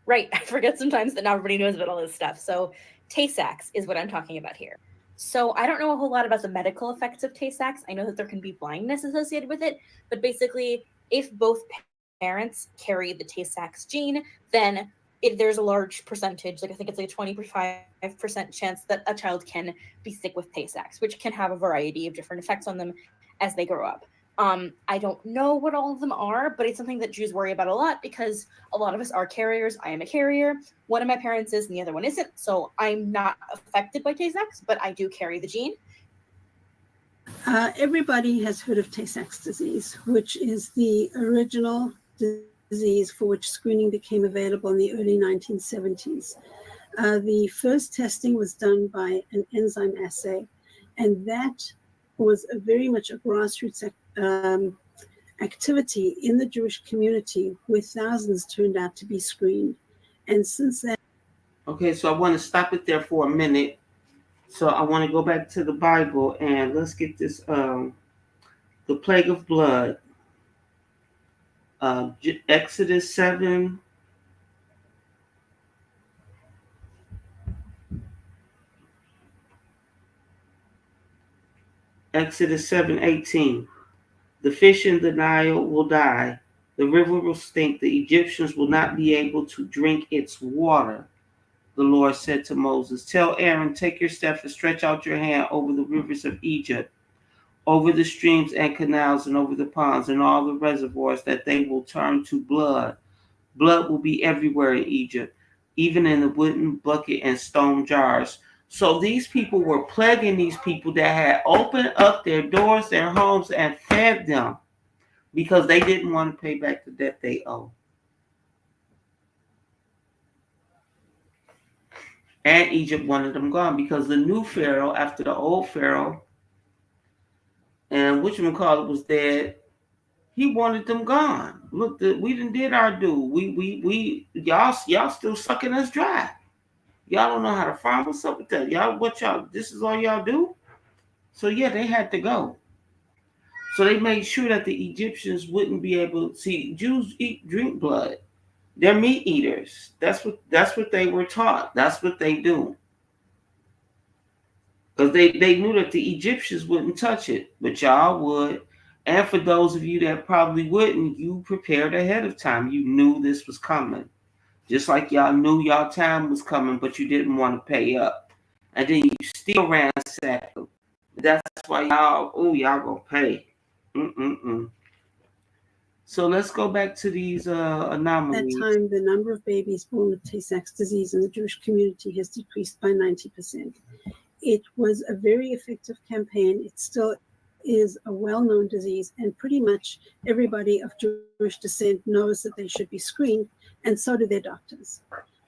Right. I forget sometimes that not everybody knows about all this stuff. So Tay-Sachs is what I'm talking about here. So I don't know a whole lot about the medical effects of Tay-Sachs. I know that there can be blindness associated with it, but basically, if both parents carry the Tay-Sachs gene, then there's a large percentage, like I think it's like a 25% chance that a child can be sick with Tay-Sachs, which can have a variety of different effects on them as they grow up. I don't know what all of them are, but it's something that Jews worry about a lot because a lot of us are carriers. I am a carrier. One of my parents is and the other one isn't. So I'm not affected by Tay-Sachs, but I do carry the gene. Everybody has heard of Tay-Sachs disease, which is the original disease for which screening became available in the early 1970s. The first testing was done by an enzyme assay, and that was very much a grassroots activity in the Jewish community where thousands turned out to be screened. And since then... Okay, so I want to stop it there for a minute. So I want to go back to the Bible and let's get this, the plague of blood. Exodus 7. Exodus 7:18. The fish in the Nile will die. The river will stink. The Egyptians will not be able to drink its water. The Lord said to Moses, "Tell Aaron, take your staff and stretch out your hand over the rivers of Egypt, over the streams and canals and over the ponds and all the reservoirs, that they will turn to blood. Blood will be everywhere in Egypt, even in the wooden bucket and stone jars." So these people were plaguing these people that had opened up their doors, their homes, and fed them because they didn't want to pay back the debt they owe. And Egypt wanted them gone because the new Pharaoh, after the old Pharaoh, and whatchamacallit was dead, he wanted them gone. Look, we done did our due. Y'all still sucking us dry. Y'all don't know how to farm. What's up with that? This is all y'all do? So yeah, they had to go. So they made sure that the Egyptians wouldn't be able to see Jews drink blood. They're meat eaters. That's what they were taught. That's what they do. Because they knew that the Egyptians wouldn't touch it, but y'all would. And for those of you that probably wouldn't, you prepared ahead of time. You knew this was coming. Just like y'all knew y'all time was coming, but you didn't want to pay up. And then you still ransacked them. That's why y'all gonna pay. Mm-mm-mm. So let's go back to these anomalies. At that time, the number of babies born with Tay-Sachs disease in the Jewish community has decreased by 90%. It was a very effective campaign. It still is a well-known disease, and pretty much everybody of Jewish descent knows that they should be screened, and so do their doctors.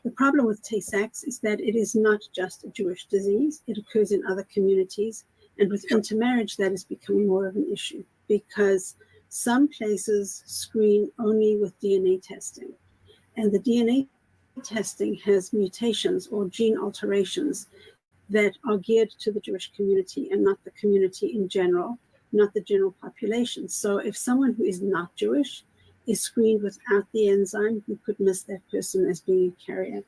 The problem with Tay-Sachs is that it is not just a Jewish disease. It occurs in other communities, and with intermarriage, that is becoming more of an issue because some places screen only with DNA testing, and the DNA testing has mutations or gene alterations that are geared to the Jewish community and not the community in general, not the general population. So if someone who is not Jewish is screened without the enzyme, you could miss that person as being a carrier.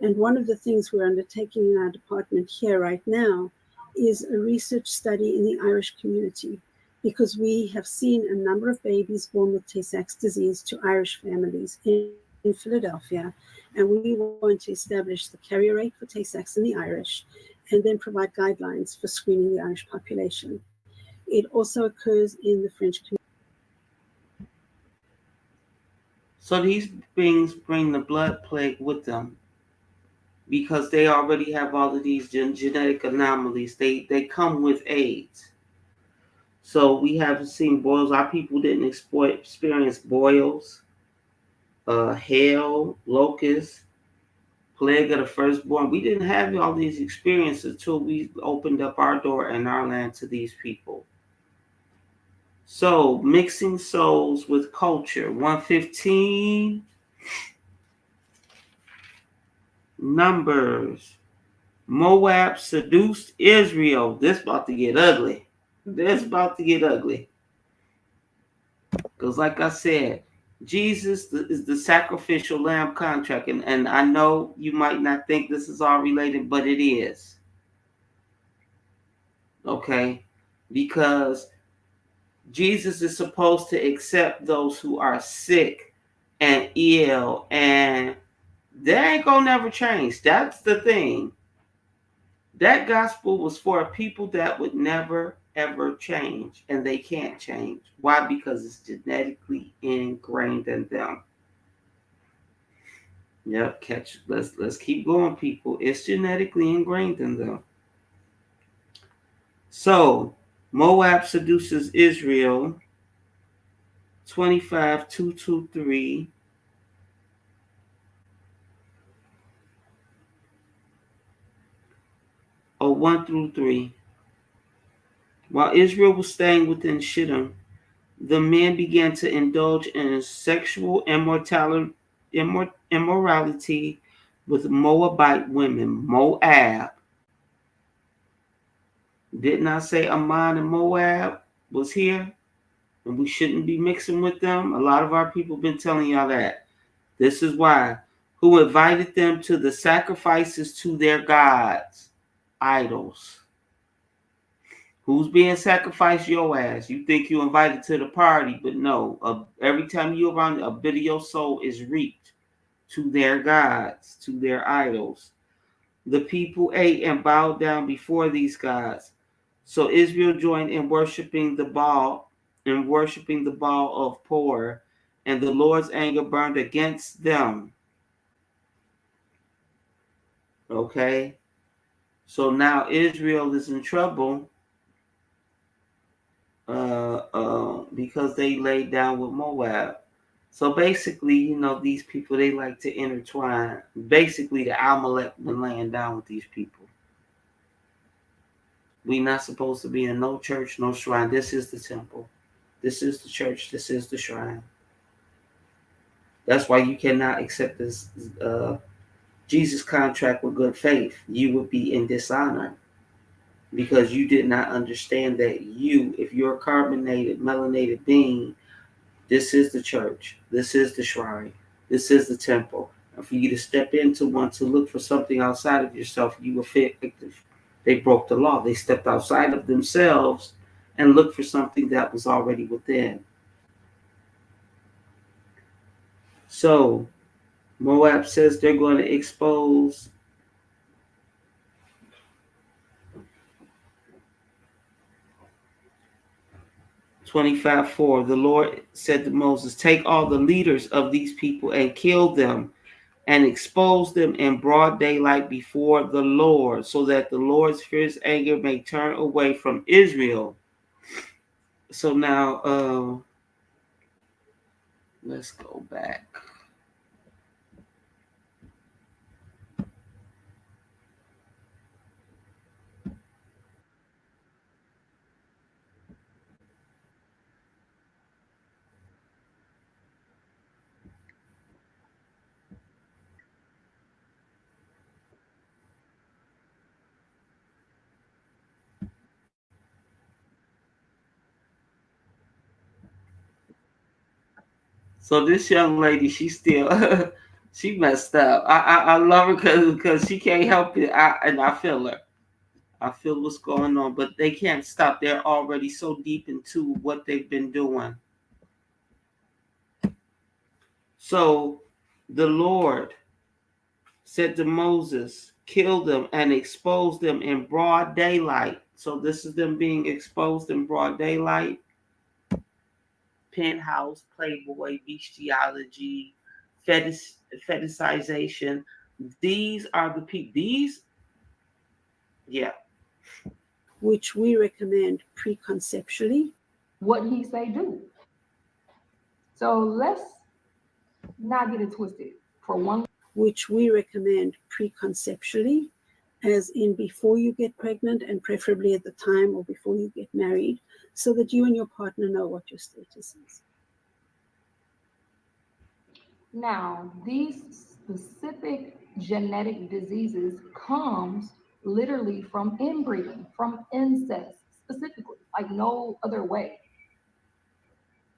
And one of the things we're undertaking in our department here right now is a research study in the Irish community, because we have seen a number of babies born with Tay-Sachs disease to Irish families in Philadelphia, and we want to establish the carrier rate for Tay-Sachs in the Irish, and then provide guidelines for screening the Irish population. It also occurs in the French community. So these beings bring the blood plague with them because they already have all of these genetic anomalies. They come with AIDS. So we haven't seen boils. Our people didn't experience boils, hail, locusts, plague of the firstborn. We didn't have all these experiences until we opened up our door and our land to these people. So mixing souls with culture. 115. Numbers. Moab seduced Israel. This about to get ugly. Because like I said, Jesus is the sacrificial lamb contract. And I know you might not think this is all related, but it is. Okay? Because Jesus is supposed to accept those who are sick and ill, and that ain't gonna never change. That's the thing. That gospel was for a people that would never ever change, and they can't change. Why? Because it's genetically ingrained in them. Yep, catch. Let's keep going, people. It's genetically ingrained in them. So Moab seduces Israel. 25:2-3. Or 1-3. While Israel was staying within Shittim, the men began to indulge in sexual immorality with Moabite women. Moab. Didn't I say Ammon and Moab was here? And we shouldn't be mixing with them? A lot of our people been telling y'all that. This is why. Who invited them to the sacrifices to their gods, idols. Who's being sacrificed? Your ass. You think you invited to the party, but no. Every time you around, a bit of your soul is reaped to their gods, to their idols. The people ate and bowed down before these gods. So Israel joined in worshiping the Baal of Por, and the Lord's anger burned against them. Okay? So now Israel is in trouble because they laid down with Moab. So basically, these people, they like to intertwine. Basically, the Amalek been laying down with these people. We not supposed to be in no church, no shrine. This is the temple. This is the church. This is the shrine. That's why you cannot accept this Jesus contract with good faith. You would be in dishonor because you did not understand that if you're a carbonated, melanated being, this is the church. This is the shrine. This is the temple. And for you to step into one to look for something outside of yourself, you will fit. They broke the law. They stepped outside of themselves and looked for something that was already within. So Moab says they're going to expose 25:4. The Lord said to Moses, take all the leaders of these people and kill them and expose them in broad daylight before the Lord, so that the Lord's fierce anger may turn away from Israel. So now, let's go back. So this young lady, she still, she messed up. I love her because she can't help it. And I feel her. I feel what's going on, but they can't stop. They're already so deep into what they've been doing. So the Lord said to Moses, kill them and expose them in broad daylight. So this is them being exposed in broad daylight. Penthouse, Playboy, bestiality, fetishization. These are the people. Yeah. Which we recommend preconceptually. What he say do. So let's not get it twisted. For one, which we recommend preconceptually, as in before you get pregnant and preferably at the time or before you get married, so that you and your partner know what your status is. now these specific genetic diseases comes literally from inbreeding, from incest specifically, like no other way.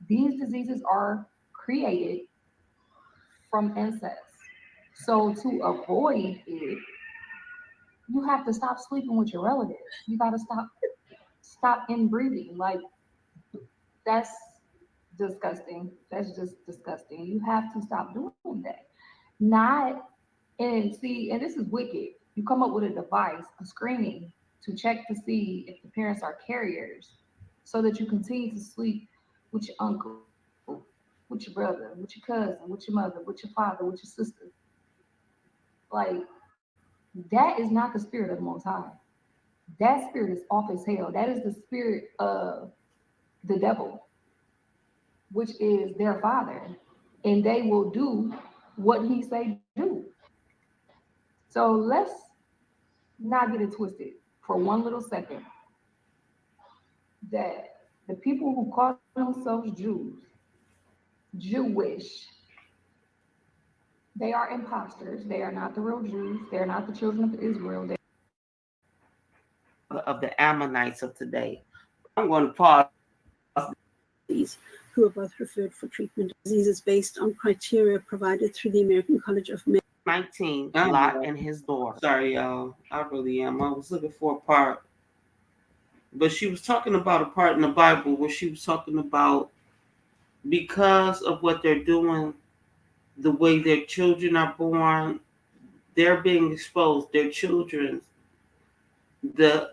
These diseases are created from incest. So to avoid it, you have to stop sleeping with your relatives. You got to stop inbreeding. Like that's disgusting. That's just disgusting. You have to stop doing that. Not and see, and this is wicked. You come up with a device, a screening, to check to see if the parents are carriers, so that you continue to sleep with your uncle, with your brother, with your cousin, with your mother, with your father, with your sister. Like that is not the spirit of the Most High. That spirit is off as hell. That is the spirit of the devil, which is their father, and they will do what he say do. So let's not get it twisted for one little second that the people who call themselves Jewish, they are imposters. They are not the real Jews. They are not the children of Israel. Of the Ammonites of today. I'm going to pause. These who are both referred for treatment of diseases based on criteria provided through the American College of Medicine. 19, Lot and his door. Sorry, y'all. I really am. I was looking for a part. But she was talking about a part in the Bible where she was talking about because of what they're doing, the way their children are born, they're being exposed. Their children, the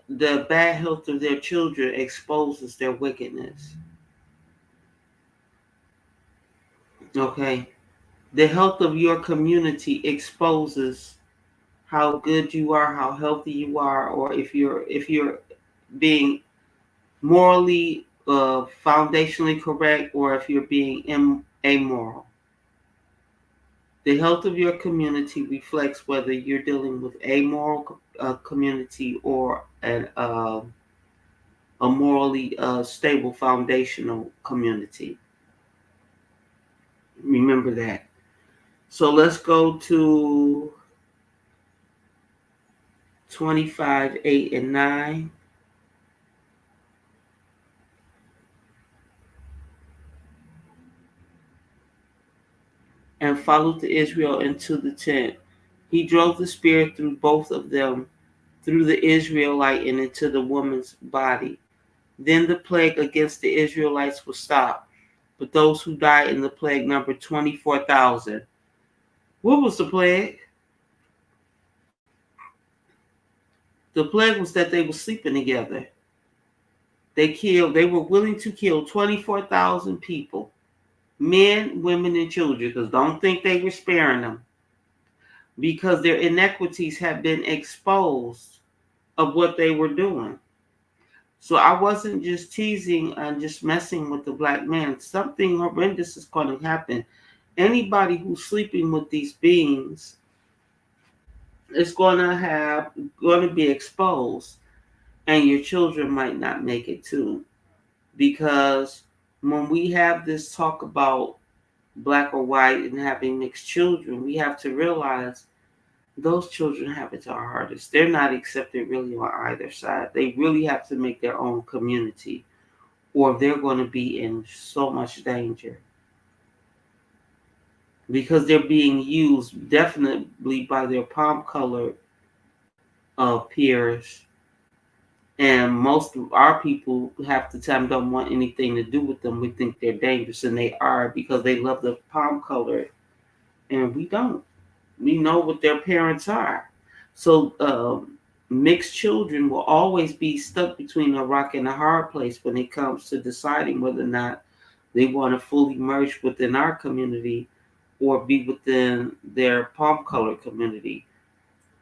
bad health of their children exposes their wickedness. Okay? The health of your community exposes how good you are, how healthy you are, or if you're being morally foundationally correct, or if you're being amoral. The health of your community reflects whether you're dealing with a moral community or a morally stable foundational community. Remember that. So let's go to 25, 8, and 9. And followed the Israel into the tent. He drove the spear through both of them, through the Israelite and into the woman's body. Then the plague against the Israelites was stopped, but those who died in the plague numbered 24,000. What was the plague? The plague was that they were sleeping together. They were willing to kill 24,000 people, men, women, and children, because don't think they were sparing them, because their inequities have been exposed of what they were doing. So I wasn't just teasing and just messing with the black man. Something horrendous is going to happen. Anybody who's sleeping with these beings is going to be exposed, and your children might not make it too, because when we have this talk about black or white and having mixed children, we have to realize those children have it the hardest. They're not accepted really on either side. They really have to make their own community, or they're going to be in so much danger, because they're being used definitely by their palm colored peers. And most of our people, half the time, don't want anything to do with them. We think they're dangerous, and they are, because they love the palm color, and we don't. We know what their parents are. So mixed children will always be stuck between a rock and a hard place when it comes to deciding whether or not they want to fully merge within our community or be within their palm color community.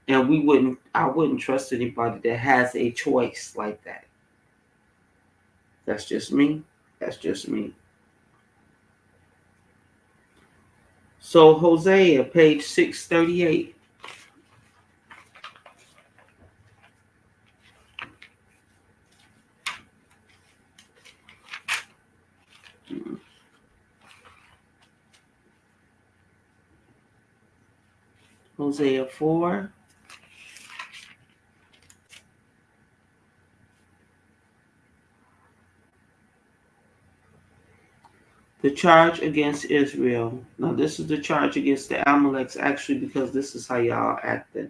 And I wouldn't trust anybody that has a choice like that. That's just me. That's just me. So Hosea, page 638. Hosea 4. The charge against Israel. Now, this is the charge against the Amaleks, actually, because this is how y'all acted.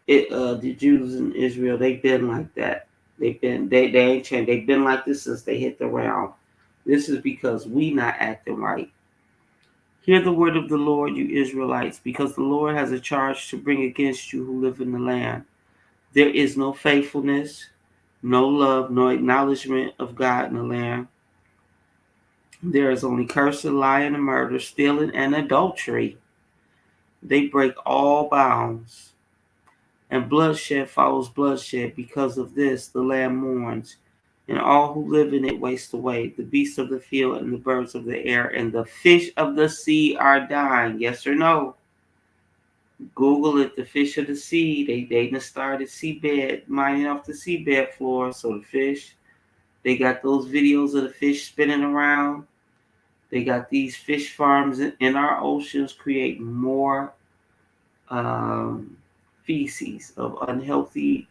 The Jews in Israel, they've been like that. They ain't changed. They've been like this since they hit the realm. This is because we not acting right. Hear the word of the Lord, you Israelites, because the Lord has a charge to bring against you who live in the land. There is no faithfulness, no love, no acknowledgement of God in the land. There is only cursing, lying, and murder, stealing, and adultery. They break all bounds, and bloodshed follows bloodshed. Because of this, the land mourns, and all who live in it waste away. The beasts of the field and the birds of the air and the fish of the sea are dying. Yes or no? Google it. The fish of the sea. They just started seabed, mining off the seabed floor. So the fish, they got those videos of the fish spinning around. They got these fish farms in our oceans create more feces of unhealthy,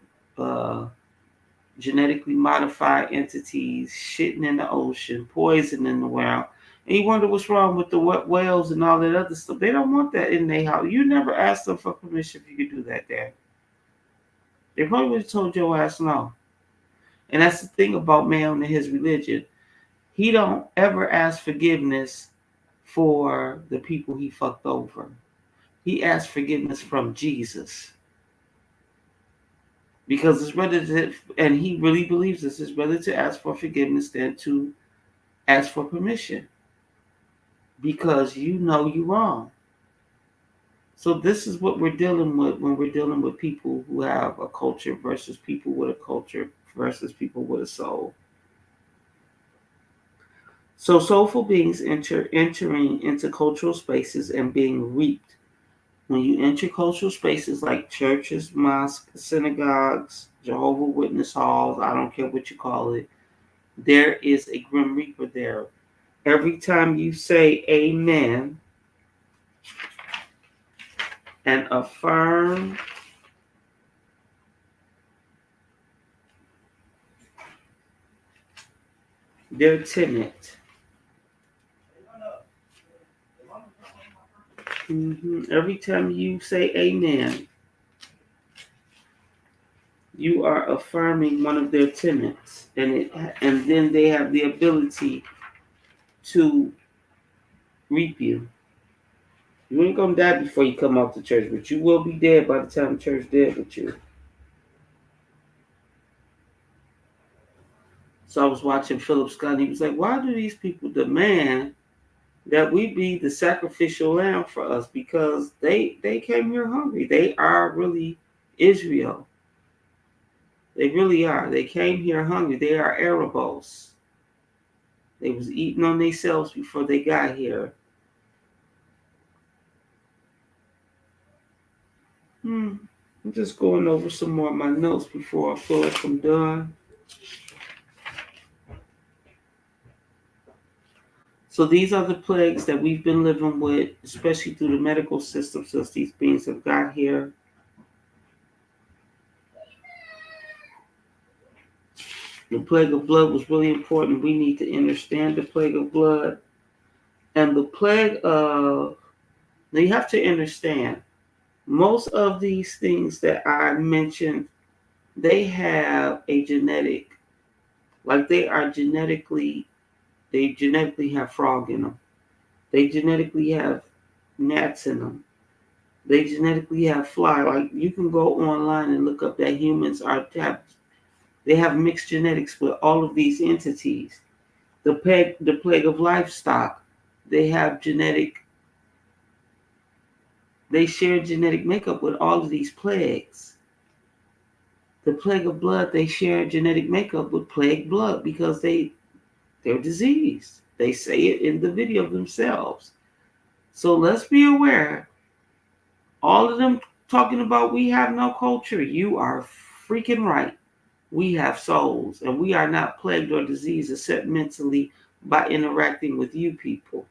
genetically modified entities shitting in the ocean, poison in the world. And you wonder what's wrong with the whales and all that other stuff. They don't want that in their house. You never asked them for permission if you could do that there. They probably would have told your ass no. And that's the thing about man and his religion. He don't ever ask forgiveness for the people he fucked over. He asked forgiveness from Jesus. Because it's better to, and he really believes this, it's better to ask for forgiveness than to ask for permission. Because you know you're wrong. So this is what we're dealing with when we're dealing with people who have a culture versus people with a culture versus people with a soul. So soulful beings entering into cultural spaces and being reaped. When you enter cultural spaces like churches, mosques, synagogues, Jehovah Witness halls, I don't care what you call it, there is a grim reaper there. Every time you say amen and affirm their tenet. Every time you say amen, you are affirming one of their tenets, and then they have the ability to reap you. You ain't gonna die before you come out to church, but you will be dead by the time church dead with you. So I was watching Philip Scott, and he was like, "Why do these people demand that we be the sacrificial lamb for us? Because they came here hungry. They are really Israel. They really are. They came here hungry. They are Arabos. They was eating on themselves before they got here." I'm just going over some more of my notes before I feel like I'm done. So these are the plagues that we've been living with, especially through the medical system since these beings have got here. The plague of blood was really important. We need to understand the plague of blood. And the plague of, now you have to understand, most of these things that I mentioned, they have a genetic, like they genetically have frog in them. They genetically have gnats in them. They genetically have fly. Like you can go online and look up that humans they have mixed genetics with all of these entities. The plague of livestock, they have they share genetic makeup with all of these plagues. The plague of blood, they share genetic makeup with plague blood because they're diseased. They say it in the video themselves. So let's be aware. All of them talking about we have no culture. You are freaking right. We have souls, and we are not plagued or diseased except mentally by interacting with you people.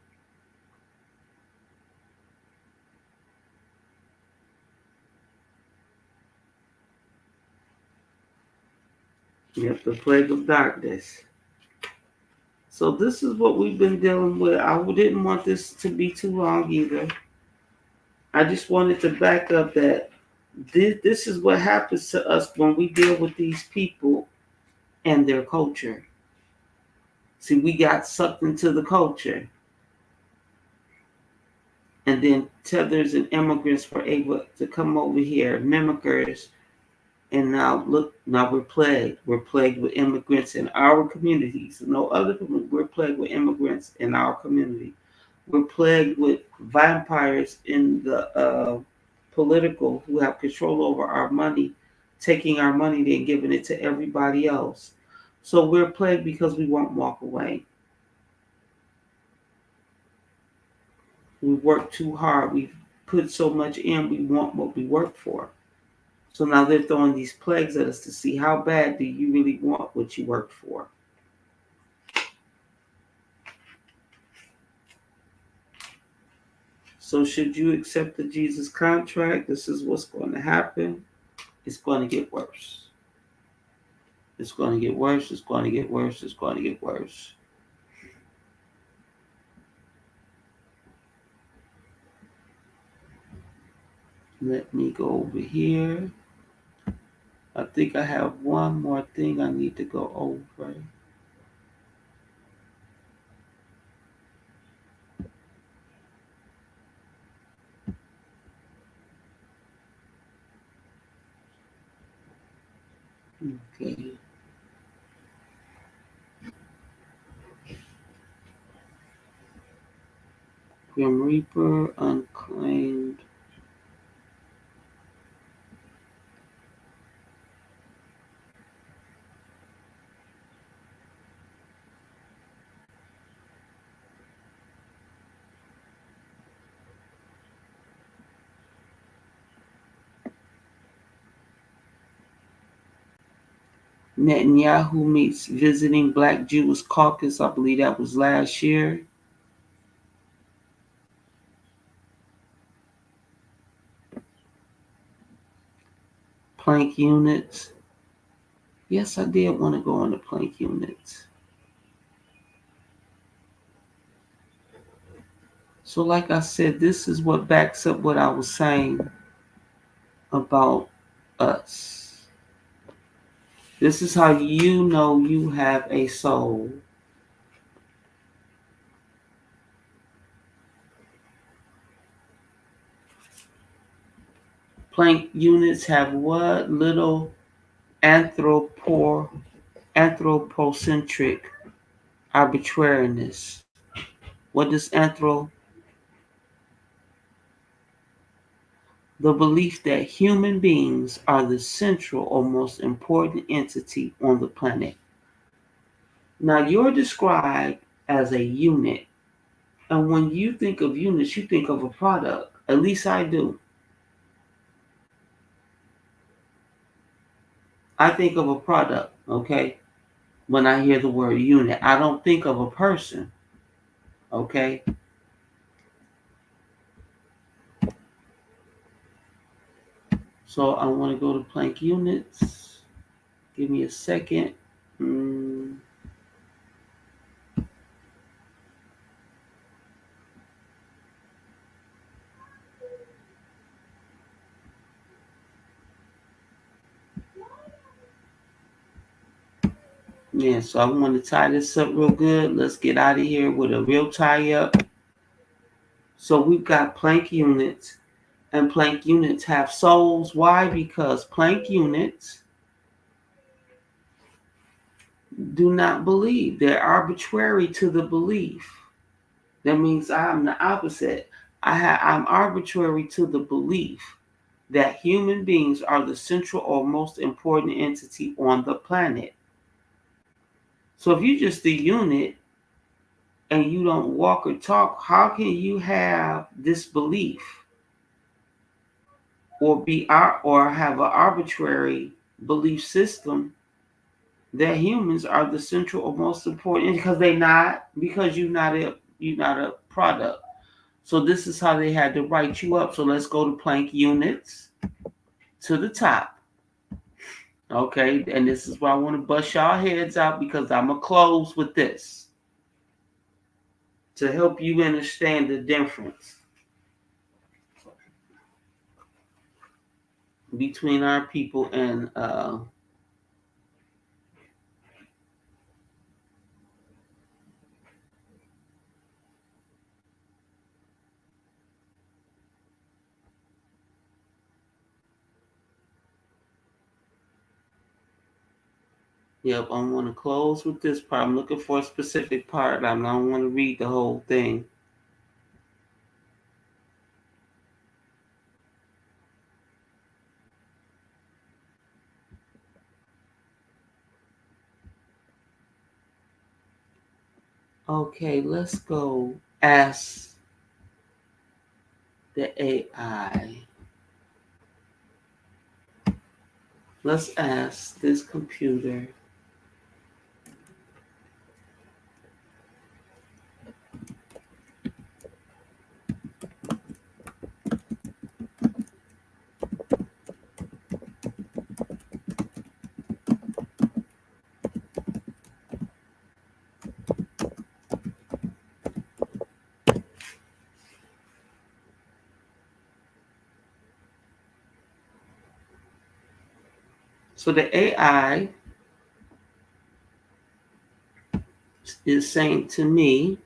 Yep, the plague of darkness. So this is what we've been dealing with. I didn't want this to be too long either. I just wanted to back up that this is what happens to us when we deal with these people and their culture. See, we got sucked into the culture. And then tethers and immigrants were able to come over here, mimickers, and now we're plagued. We're plagued with immigrants in our communities. No other community. We're plagued with immigrants in our community. We're plagued with vampires in the political who have control over our money, taking our money and giving it to everybody else. So we're plagued because we won't walk away. We work too hard. We've put so much in. We want what we work for. So now they're throwing these plagues at us to see how bad do you really want what you work for. So should you accept the Jesus contract, this is what's going to happen. It's going to get worse. It's going to get worse. It's going to get worse. It's going to get worse. Let me go over here. I think I have one more thing I need to go over. Okay. Grim Reaper, unclaimed. Netanyahu meets visiting Black Jewish caucus. I believe that was last year. Planck units. Yes, I did want to go on the Planck units. So, like I said, this is what backs up what I was saying about us. This is how you know you have a soul. Planck units have what? Little anthropocentric arbitrariness. What is the belief that human beings are the central or most important entity on the planet. Now, you're described as a unit. And when you think of units, you think of a product. At least I do. I think of a product, okay? When I hear the word unit, I don't think of a person, okay? So I want to go to Planck units. Give me a second. Yeah, so I want to tie this up real good. Let's get out of here with a real tie up. So we've got Planck units, and Planck units have souls. Why? Because Planck units do not believe. They're arbitrary to the belief. That means I'm the opposite. I'm arbitrary to the belief that human beings are the central or most important entity on the planet. So if you're just a unit and you don't walk or talk, how can you have this belief or have an arbitrary belief system that humans are the central or most important? Because you're not a product. So this is how they had to write you up. So let's go to Planck units to the top. Okay, and this is why I want to bust y'all heads out, because I'm gonna close with this to help you understand the difference between our people and yep, I want to close with this part. I'm looking for a specific part. I don't want to read the whole thing. Okay, let's go ask the AI. Let's ask this computer. So the AI is saying to me,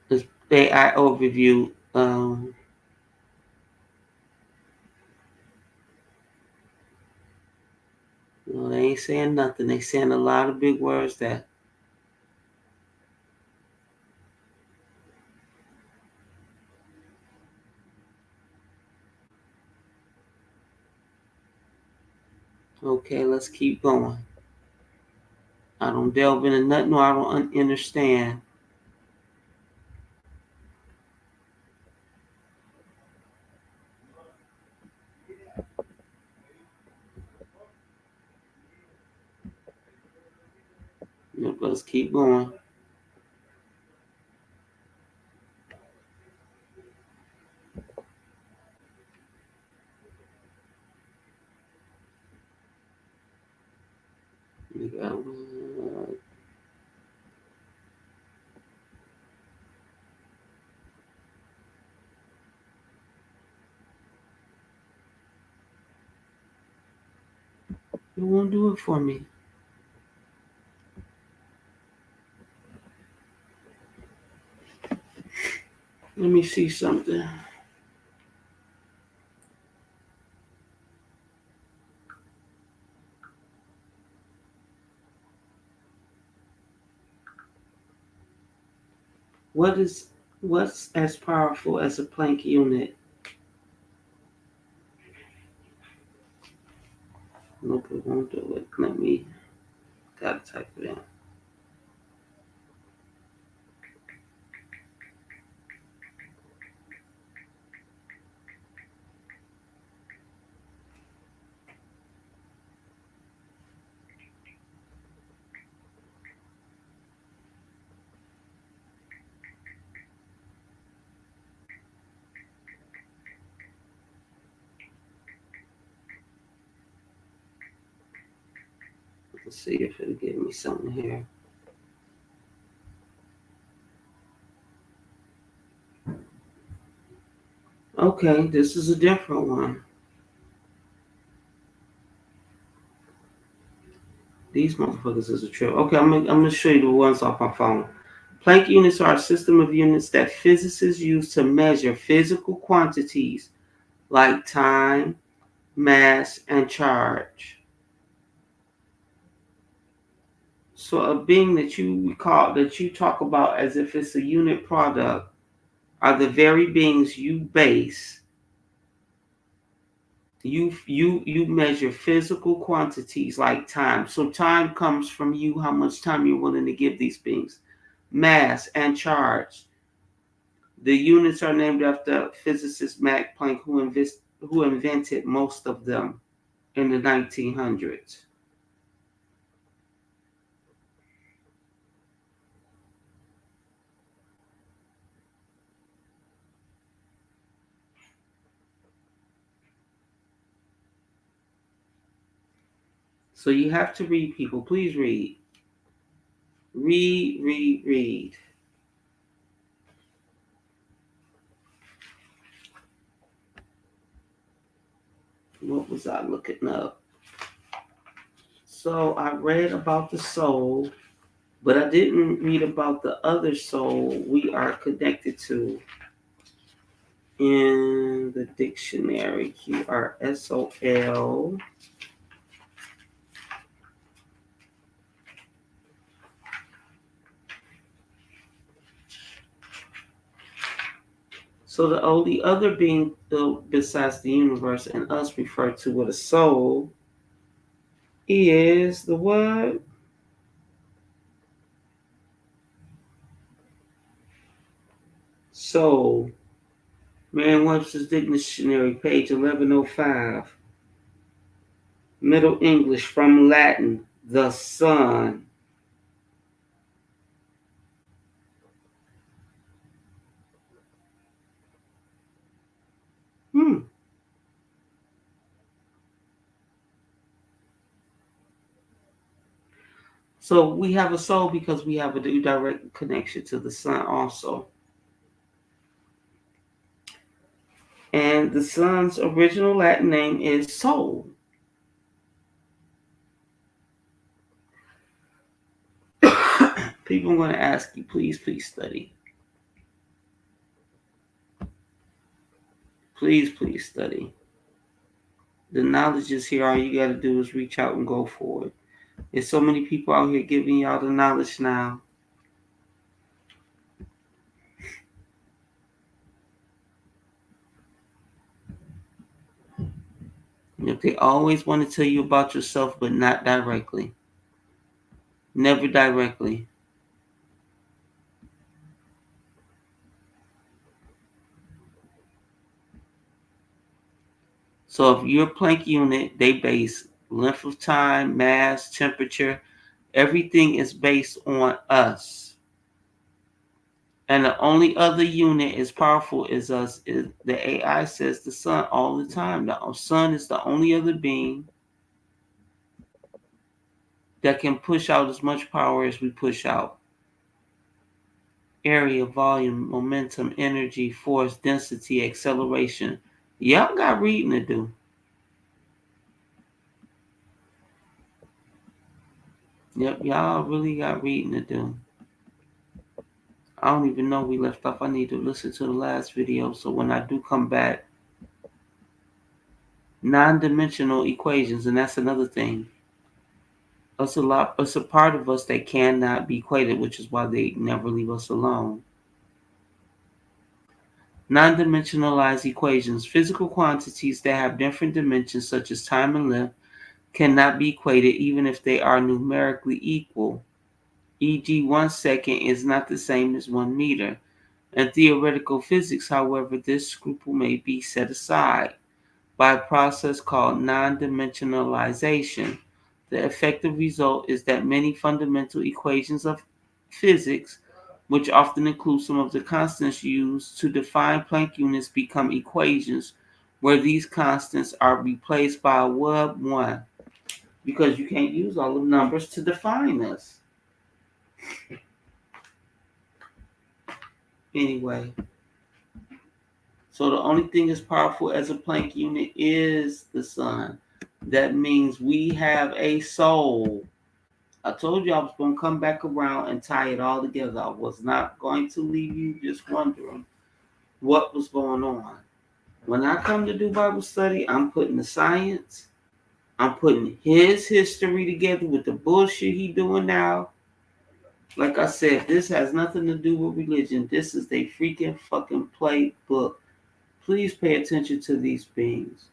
this AI overview, they ain't saying nothing. They saying a lot of big words that okay, let's keep going. I don't delve into nothing or I don't understand. Yep, let's keep going. You got you won't do it for me. Let me see something. What's as powerful as a Planck unit? Nope, it won't do it. Let me gotta type it in. Let's see if it'll give me something here. Okay, this is a different one. These motherfuckers is a trip. Okay, I'm gonna show you the ones off my phone. Planck units are a system of units that physicists use to measure physical quantities like time, mass, and charge. So a being that you talk about as if it's a unit product are the very beings you base. You measure physical quantities like time. So time comes from you, how much time you're willing to give these beings. Mass and charge. The units are named after physicist Max Planck, who invented most of them in the 1900s. So you have to read, people. Please read. Read. What was I looking up? So I read about the soul, but I didn't read about the other soul we are connected to in the dictionary. QRSOL. So the only other being besides the universe and us referred to with a soul is the what? Soul. Merriam-Webster's Dictionary, page 1105. Middle English from Latin, the sun. So we have a soul because we have a direct connection to the sun also. And the sun's original Latin name is Sol. People, I'm going to ask you, please study. Please study. The knowledge is here. All you got to do is reach out and go for it. There's so many people out here giving y'all the knowledge now. They always want to tell you about yourself, but not directly. Never directly. So if you're a Planck unit, they base length of time, mass, temperature, Everything is based on us. And the only other unit as powerful as us is the AI says the sun all the time. The sun is the only other being that can push out as much power as we push out. Area, volume, momentum, energy, force, density, acceleration. Y'all got reading to do. Yep, y'all really got reading to do. I don't even know we left off. I need to listen to the last video so when I do come back. Non-dimensional equations, and that's another thing. It's a part of us that cannot be equated, which is why they never leave us alone. Non-dimensionalized equations, physical quantities that have different dimensions such as time and length, cannot be equated even if they are numerically equal. E.g., 1 second is not the same as 1 meter. In theoretical physics, however, this scruple may be set aside by a process called non-dimensionalization. The effective result is that many fundamental equations of physics, which often include some of the constants used to define Planck units, become equations where these constants are replaced by a web 1, because you can't use all the numbers to define us. Anyway, so the only thing as powerful as a Planck unit is the sun. That means we have a soul. I told you I was going to come back around and tie it all together. I was not going to leave you just wondering what was going on. When I come to do Bible study, I'm putting the science, I'm putting his history together with the bullshit he doing now. Like I said, this has nothing to do with religion. This is a freaking fucking playbook. Please pay attention to these beings.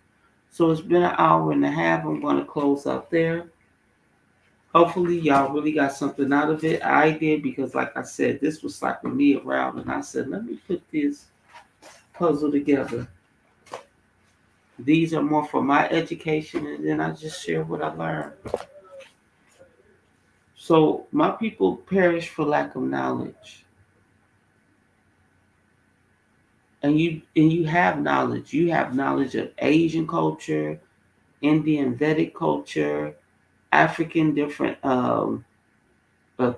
So it's been an hour and a half. I'm going to close out there. Hopefully y'all really got something out of it. I did, because like I said, this was slapping me around, and I said, let me put this puzzle together. These are more for my education, and then I just share what I learned. So my people perish for lack of knowledge. And you have knowledge. You have knowledge of Asian culture, Indian Vedic culture, African different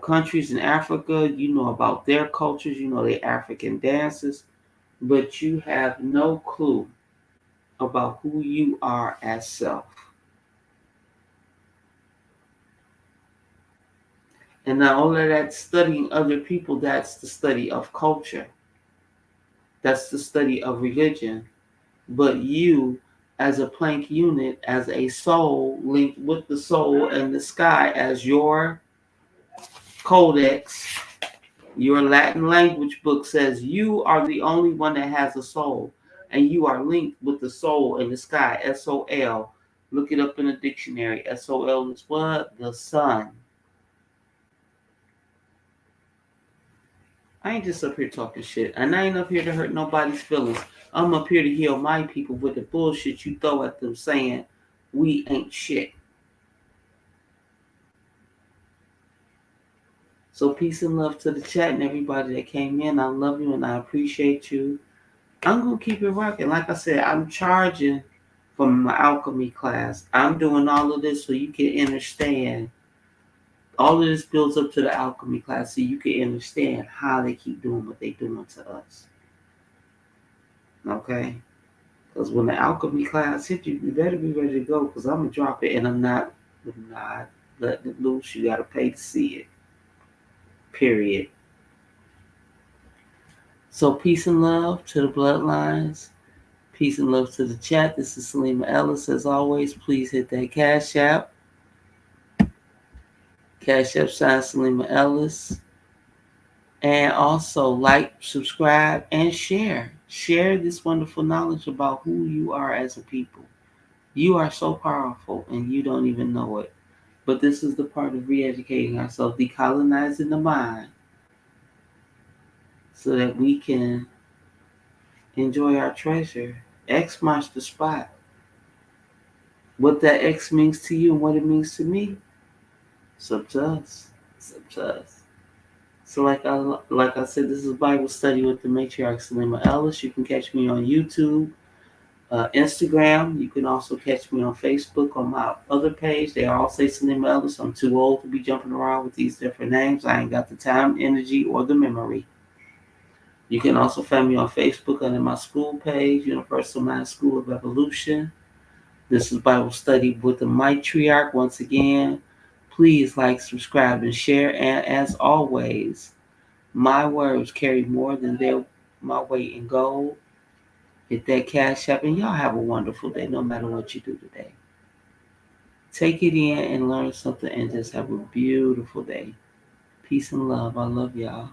countries in Africa. You know about their cultures. You know their African dances, but you have no clue about who you are as self. And not only that, studying other people, that's the study of culture. That's the study of religion. But you, as a Planck unit, as a soul linked with the soul and the sky as your codex, your Latin language book says you are the only one that has a soul. And you are linked with the soul and the sky, S-O-L. Look it up in a dictionary. S-O-L is what? The sun. I ain't just up here talking shit. And I ain't up here to hurt nobody's feelings. I'm up here to heal my people with the bullshit you throw at them saying we ain't shit. So peace and love to the chat and everybody that came in. I love you and I appreciate you. I'm going to keep it rocking. Like I said, I'm charging for my alchemy class. I'm doing all of this so you can understand. All of this builds up to the alchemy class so you can understand how they keep doing what they're doing to us. Okay? Because when the alchemy class hits you, you better be ready to go, because I'm going to drop it and I'm not letting it loose. You got to pay to see it. Period. So peace and love to the bloodlines. Peace and love to the chat. This is Salima Ellis. As always, please hit that Cash App. Cash App sign Salima Ellis. And also like, subscribe, and share. Share this wonderful knowledge about who you are as a people. You are so powerful and you don't even know it. But this is the part of re-educating ourselves, decolonizing the mind, so that we can enjoy our treasure. X marks the spot. What that X means to you and what it means to me, It's up to us. It's up to us. So like I said, this is Bible study with the matriarch Salima Ellis. You can catch me on YouTube, Instagram. You can also catch me on Facebook on my other page. They all say Salima Ellis. I'm too old to be jumping around with these different names. I ain't got the time, energy, or the memory. You can also find me on Facebook under my school page, Universal Mind School of Evolution. This is Bible study with the matriarch. Once again, please like, subscribe, and share. And as always, my words carry more than my weight in gold. Hit that cash app, and y'all have a wonderful day, no matter what you do today. Take it in and learn something, and just have a beautiful day. Peace and love. I love y'all.